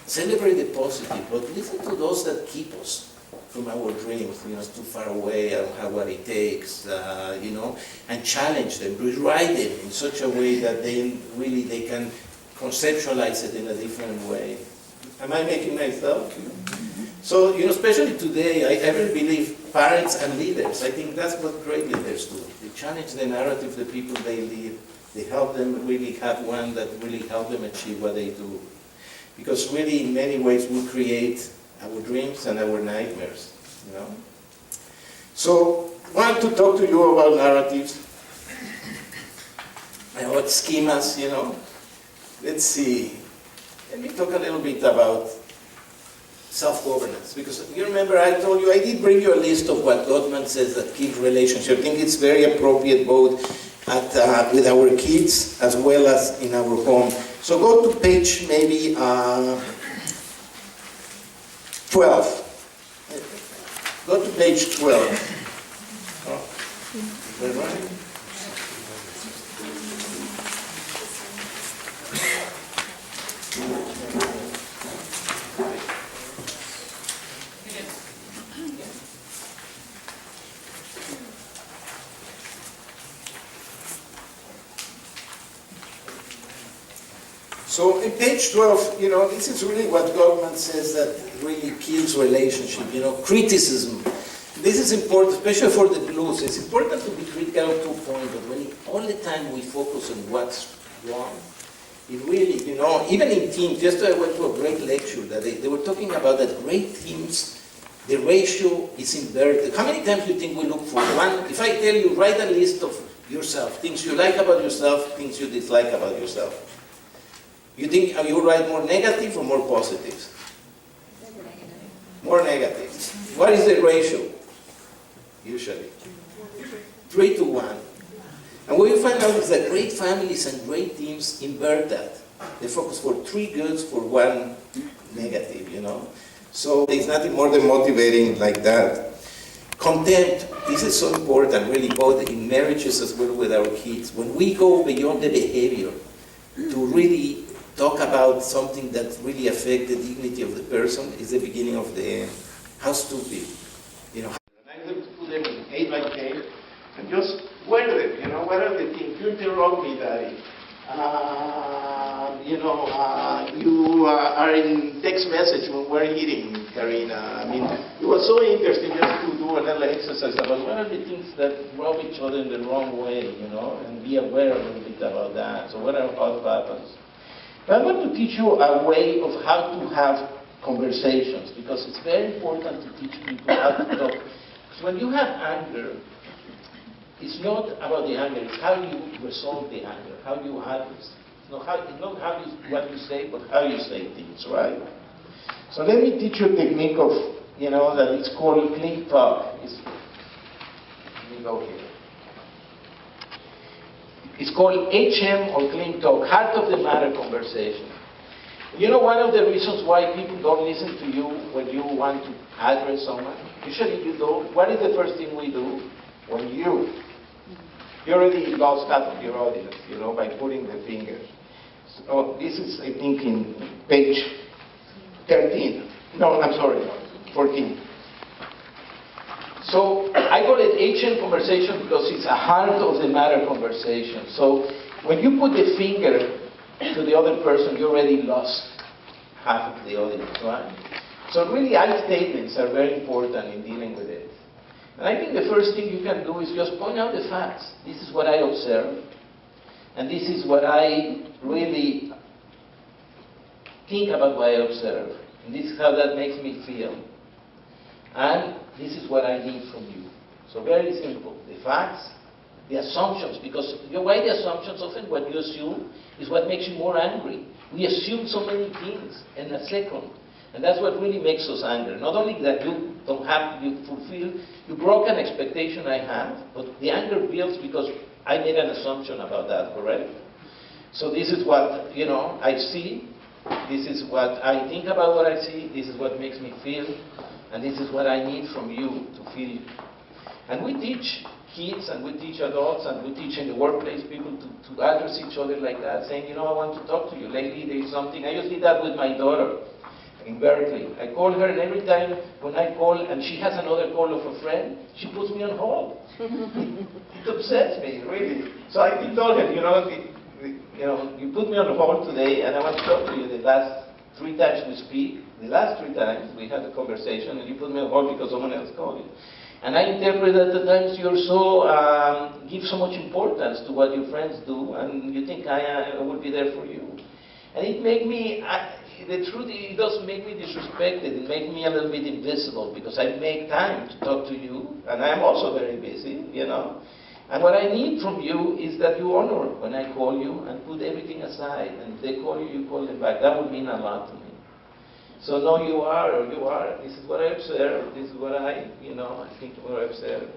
Celebrate the positive, but listen to those that keep us from our dreams. You know, it's too far away, I don't have what it takes, you know, and challenge them, rewrite them in such a way that they can conceptualize it in a different way. Am I making myself? So, you know, especially today, I really believe parents and leaders, I think that's what great leaders do. They challenge the narrative, the people they lead. They help them really have one that really help them achieve what they do. Because really, in many ways, we create our dreams and our nightmares, you know. So, I want to talk to you about narratives, about schemas, you know. Let's see. Let me talk a little bit about self-governance, because you remember I told you, I did bring you a list of what Gottman says that keeps relationship. I think it's very appropriate both with our kids as well as in our home. So go to page maybe 12. Go to page 12. Oh, is that right? So in page 12, you know, this is really what Gottman says that really kills relationship, you know, criticism. This is important, especially for the blues. It's important to be critical to a point, but when all the time we focus on what's wrong, it really, you know, even in teams, just I went to a great lecture that they were talking about that great teams, the ratio is inverted. How many times do you think we look for one? If I tell you, write a list of yourself, things you like about yourself, things you dislike about yourself. You think you write more negative or more positives? More negatives. What is the ratio? Usually 3 to 1. And what you find out is that great families and great teams invert that. They focus for 3 goods for 1 negative, you know. So there's nothing more than motivating like that. Contempt, this is so important, really, both in marriages as well with our kids. When we go beyond the behavior to really talk about something that really affects the dignity of the person, is the beginning of the end. How stupid, you know. And I have to put them in 8 by 10 and just wear them, you know. What are the things? You interrupt me, Daddy. You know, you are in text message when we're eating, Karina. I mean, it was so interesting just to do a little exercise about what are the things that rub each other in the wrong way, you know, and be aware a little bit about that. So what are all happens? But I'm going to teach you a way of how to have conversations, because it's very important to teach people how to talk. Because when you have anger, it's not about the anger, it's how you resolve the anger, how you handle it. It's not what you say, but how you say things, right? So let me teach you a technique of, you know, that it's called clean talk. Let me go here. It's called HM or Clean Talk, Heart of the Matter Conversation. You know one of the reasons why people don't listen to you when you want to address someone? Usually you don't. What is the first thing we do? When you already lost half of your audience, by putting the fingers. So this is, I think, in page 13. No, I'm sorry, 14. So I call it HM conversation because it's a heart of the matter conversation. So when you put the finger to the other person, you already lost half of the audience, right? So really, I statements are very important in dealing with it. And I think the first thing you can do is just point out the facts. This is what I observe, and this is what I really think about what I observe, and this is how that makes me feel. And this is what I need from you. So very simple. The facts, the assumptions, because why the assumptions? Often what you assume is what makes you more angry. We assume so many things in a second. And that's what really makes us angry. Not only that you broke an expectation I have, but the anger builds because I made an assumption about that, correct? So this is what, I see. This is what I think about what I see. This is what makes me feel. And this is what I need from you to feel. And we teach kids, and we teach adults, and we teach in the workplace people to address each other like that, saying, I want to talk to you. Lately, there is something. I just did that with my daughter in Berkeley. I call her, and every time when I call, and she has another call of a friend, she puts me on hold. It upsets me, really. So I told her, you put me on hold today, and I want to talk to you. The last 3 times we speak, the last 3 times we had a conversation, and you put me on hold because someone else called you. And I interpret that at times you're so, give so much importance to what your friends do, and you think I will be there for you. And it made me, the truth, it does make me disrespected. It makes me a little bit invisible because I make time to talk to you, and I'm also very busy, And what I need from you is that you honor when I call you and put everything aside. And if they call you, you call them back. That would mean a lot to me. So no, you are, or you are. This is what I observe. This is what I think what I observe.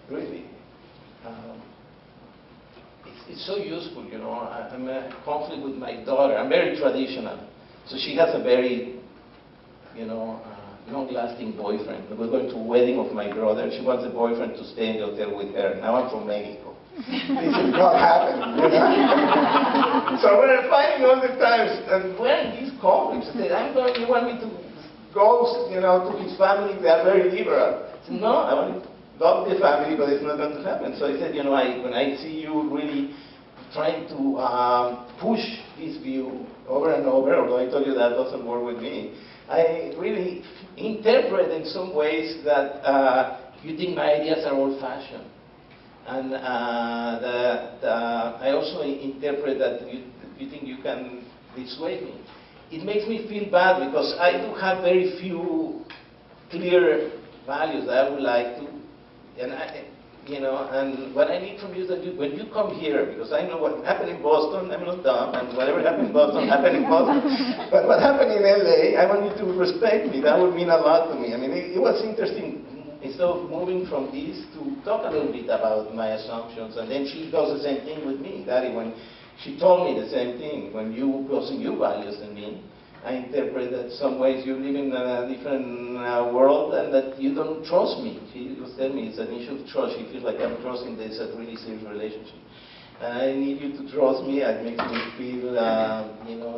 Really. It's so useful, I'm in a conflict with my daughter. I'm very traditional. So she has a very, long-lasting boyfriend. We're going to a wedding of my brother. She wants the boyfriend to stay in the hotel with her. Now I'm from Mexico. This is not happening. So we're fighting all the times. And we're in these conflicts. I said, you want me to go, to his family? They are very liberal. I said, no, I want to love the family, but it's not going to happen. So I said, when I see you really trying to push this view over and over, although I told you that doesn't work with me, I really interpret in some ways that you think my ideas are old-fashioned. And that I also interpret that you think you can dissuade me. It makes me feel bad because I do have very few clear values that I would like to, and what I need from you is that when you come here, because I know what happened in Boston, I'm not dumb, and whatever happened in Boston happened in Boston. But what happened in LA, I want you to respect me. That would mean a lot to me. I mean, it was interesting, instead of moving from this, to talk a little bit about my assumptions, and then she does the same thing with me. Daddy, when she told me the same thing, when you posing your values in me, I interpret that some ways you live in a different world and that you don't trust me. She was telling me it's an issue of trust. She feels like I'm trusting this a really serious relationship. And I need you to trust me. It makes me feel,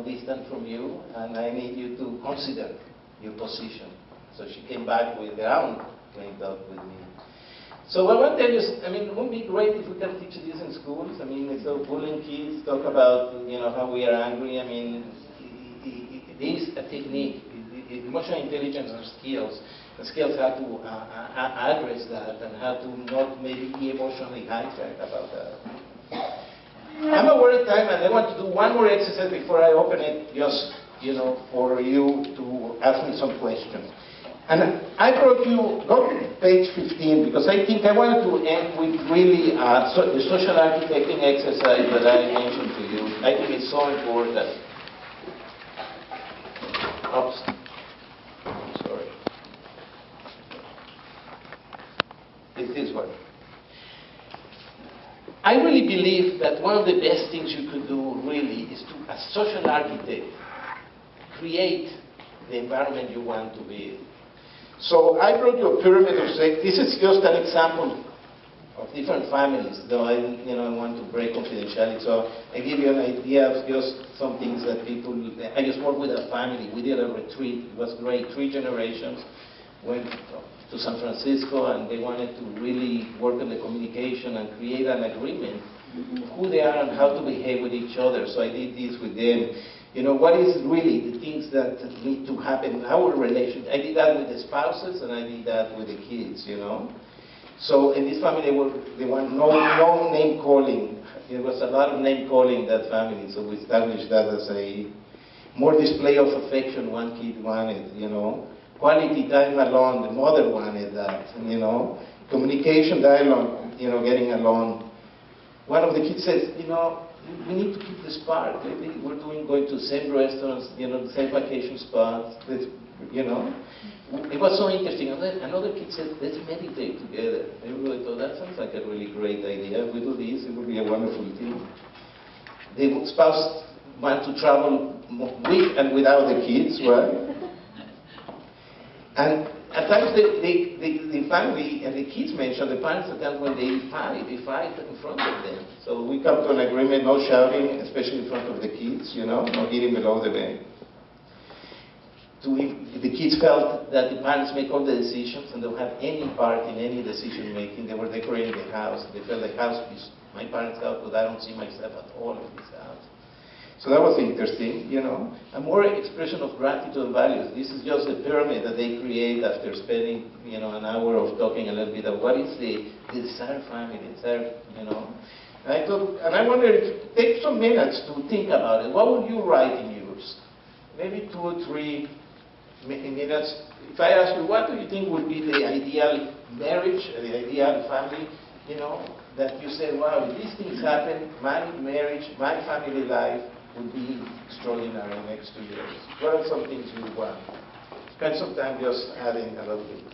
distant from you. And I need you to consider your position. So she came back with her own cleaned up with me. So what I want to tell you is, it would be great if we can teach this in schools. Instead of bullying kids, talk about, how we are angry. It is a technique. Emotional intelligence are skills. The skills how to address that and how to not maybe be emotionally hijacked about that. I'm aware of time, and I want to do one more exercise before I open it, just for you to ask me some questions. And I brought you, go to page 15, because I think I wanted to end with really the social architecting exercise that I mentioned to you. I think it's so important. Oops. Sorry. It's this one. I really believe that one of the best things you could do really is to, as social architect, create the environment you want to be. So I brought you a pyramid of sex. This is just an example of different families, though I want to break confidentiality. So I give you an idea of just some things that people, I just worked with a family. We did a retreat. It was great. 3 generations went to San Francisco, and they wanted to really work on the communication and create an agreement of who they are and how to behave with each other. So I did this with them. What is really the things that need to happen in our relationship? I did that with the spouses, and I did that with the kids, So in this family, they want no name calling. There was a lot of name calling in that family, so we established that as a more display of affection one kid wanted, Quality time alone, the mother wanted that, Communication, dialogue, getting along. One of the kids says, we need to keep the spark. Maybe we're going to the same restaurants, the same vacation spots, It was so interesting. Another kid said, let's meditate together. Everybody thought, that sounds like a really great idea. If we do this, it would be a wonderful thing. The spouse wants to travel with and without the kids, right? And at times the family and the kids mention, the parents at times when they fight in front of them. So we come to an agreement, no shouting, especially in front of the kids, no hitting below the bed. The kids felt that the parents make all the decisions and don't have any part in any decision making. They were decorating the house. They felt the house is my parents' house, but I don't see myself at all in this house. So that was interesting, A more expression of gratitude and values. This is just the pyramid that they create after spending, an hour of talking a little bit of what is the desired family, And I thought, and I wondered, take some minutes to think about it. What would you write in yours? Maybe 2 or 3 minutes. If I ask you, what do you think would be the ideal marriage, the ideal family, that you say, wow, if these things happen, my marriage, my family life would be extraordinary in the next 2 years. What are some things you want? Spend some time just adding a little bit.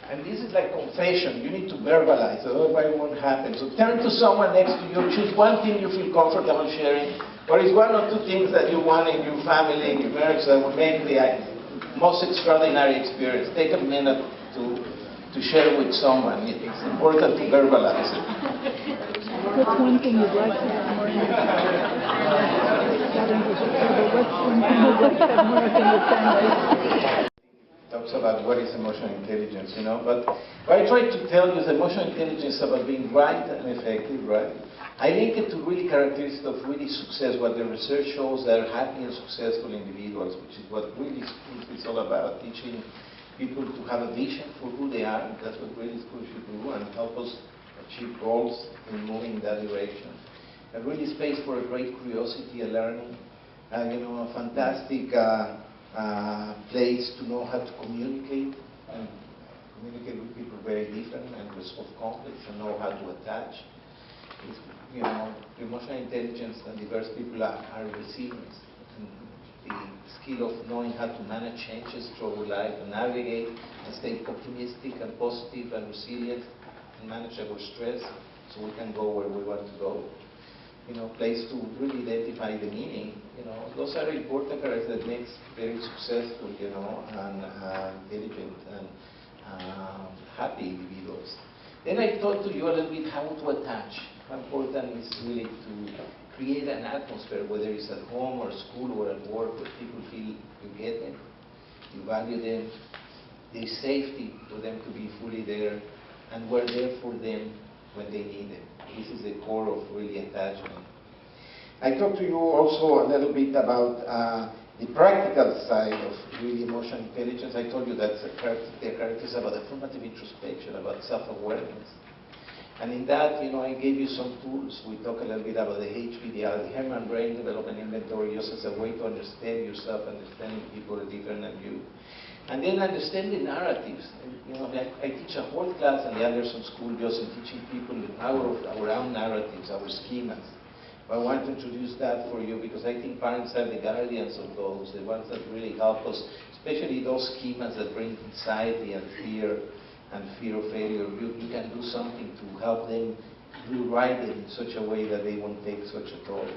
And this is like confession. You need to verbalize, otherwise it won't happen. So turn to someone next to you. Choose one thing you feel comfortable sharing. Or is 1 or 2 things that you want in your family, in your marriage, that will make the most extraordinary experience. Take a minute to share with someone. It's important to verbalize it. What's one thing you'd like to have more in your family? What's one thing you'd like to have more of in your family? Talks about what is emotional intelligence, But what I try to tell you is emotional intelligence is about being right and effective, right? I link it to really characteristics of really success, what the research shows that are happy and successful individuals, which is what really is all about, teaching people to have a vision for who they are. That's what really schools should do, and help us achieve goals in moving in that direction. And really space for a great curiosity and learning, a fantastic place to know how to communicate and communicate with people very different and resolve conflicts and know how to attach. It's, emotional intelligence and diverse people are resilient. And the skill of knowing how to manage changes through our life and navigate and stay optimistic and positive and resilient and manage our stress so we can go where we want to go. Place to really identify the meaning. Those are important characteristics that makes very successful, and intelligent and happy individuals. Then I talked to you a little bit how to attach. How important is really to create an atmosphere, whether it's at home or school or at work, where people feel you get them, you value them, there's safety for them to be fully there, and we're there for them when they need it. This is the core of really attachment. I talked to you also a little bit about The practical side of really emotional intelligence, I told you that's the characteristics about affirmative introspection, about self-awareness. And in that, I gave you some tools. We talk a little bit about the HBDR, the Human Brain Development Inventory, just as a way to understand yourself, understanding people are different than you. And then understanding narratives. I teach a whole class in the Anderson School just in teaching people the power of our own narratives, our schemas. I want to introduce that for you because I think parents are the guardians of those, the ones that really help us, especially those schemas that bring anxiety and fear of failure. You can do something to help them rewrite it in such a way that they won't take such a toll.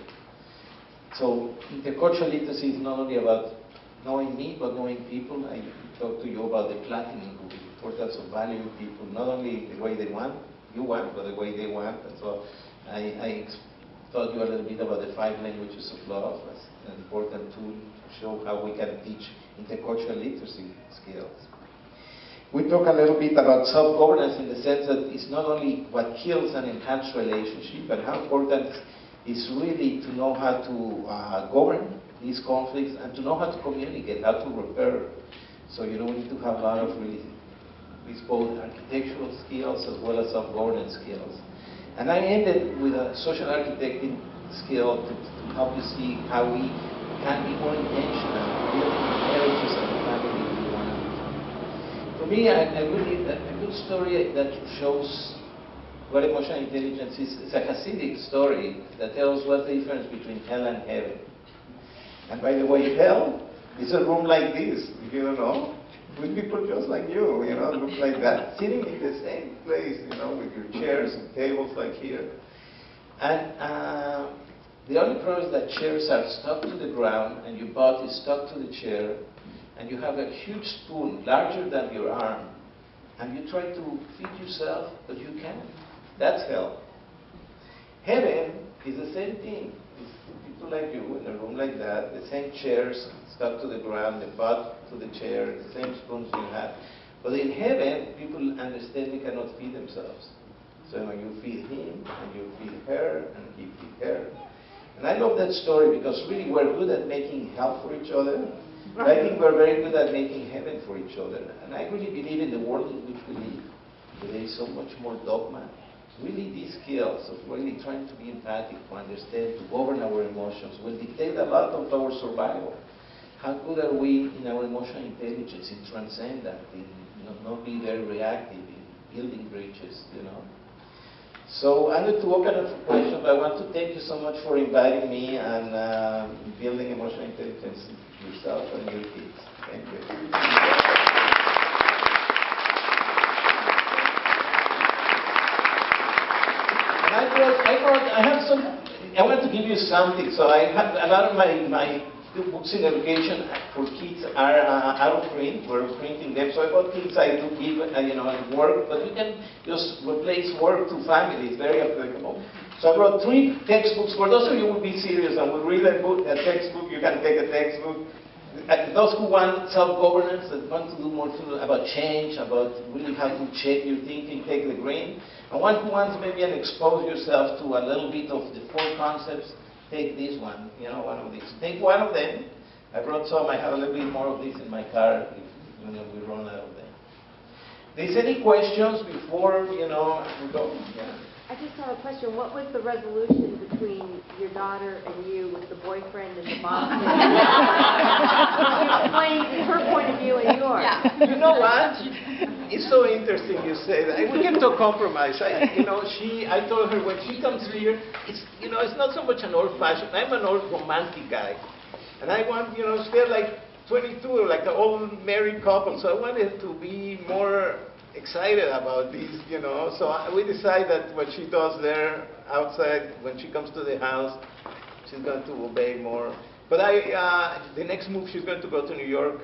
So intercultural literacy is not only about knowing me, but knowing people. I talked to you about the platinum group, the importance of valuing people, not only the way they want, but the way they want. And so I taught you a little bit about the 5 languages of love as an important tool to show how we can teach intercultural literacy skills. We talk a little bit about self-governance in the sense that it's not only what kills an enhanced relationship, but how important is really to know how to govern these conflicts and to know how to communicate, how to repair. So we need to have a lot of really both architectural skills as well as self-governance skills. And I ended with a social architecting skill to help you see how we can be more intentional building marriages and the family we want. For me, a good story that shows what emotional intelligence is, it's a Hasidic story that tells what's the difference between hell and heaven. And by the way, hell is a room like this, if you don't know, with people just like you, look like that, sitting in the same place, with your chairs and tables like here. And the only problem is that chairs are stuck to the ground and your butt is stuck to the chair and you have a huge spoon, larger than your arm, and you try to feed yourself, but you can't. That's hell. Heaven is the same thing. It's people like you in a room like that, the same chairs stuck to the ground, the butt to the chair, the same spoons you have. But in heaven, people understand they cannot feed themselves. So you feed him, and you feed her, and he feeds her. And I love that story because really we're good at making hell for each other. But I think we're very good at making heaven for each other. And I really believe in the world in which we live, where there is so much more dogma. Really these skills of really trying to be empathic, to understand, to govern our emotions will dictate a lot of our survival. How good are we in our emotional intelligence, in transcend that, in not be very reactive, in building bridges, So I'm going to open up for questions, but I want to thank you so much for inviting me and building emotional intelligence yourself and your kids. Thank you. I want to give you something. So I have a lot of my books in education for kids are out of print. We're printing them. So I bought things I do give, work, but you can just replace work to family. It's very applicable. So I brought 3 textbooks. For those of you who will be serious and will read a textbook, you can take a textbook. Those who want self-governance, that want to do more about change, about really how to shape your thinking, take the green. And one who wants maybe and expose yourself to a little bit of the 4 concepts, take this one, one of these. Take one of them. I brought some. I have a little bit more of these in my car if we run out of them. There's any questions before, we go? Yeah. I just have a question. What was the resolution between your daughter and you with the boyfriend and the boss? Explain her point of view and yours. Yeah. You know what? It's so interesting you say that. We came to a compromise. I told her when she comes here, it's not so much an old-fashioned. I'm an old romantic guy, and I want, they're like 22, like an old married couple. So I wanted to be more excited about this, So we decided that what she does there outside, when she comes to the house, she's going to obey more. But the next move, she's going to go to New York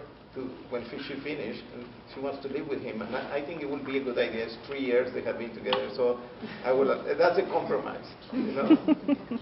when she finishes, and she wants to live with him. And I think it would be a good idea. It's 3 years they have been together, so that's a compromise,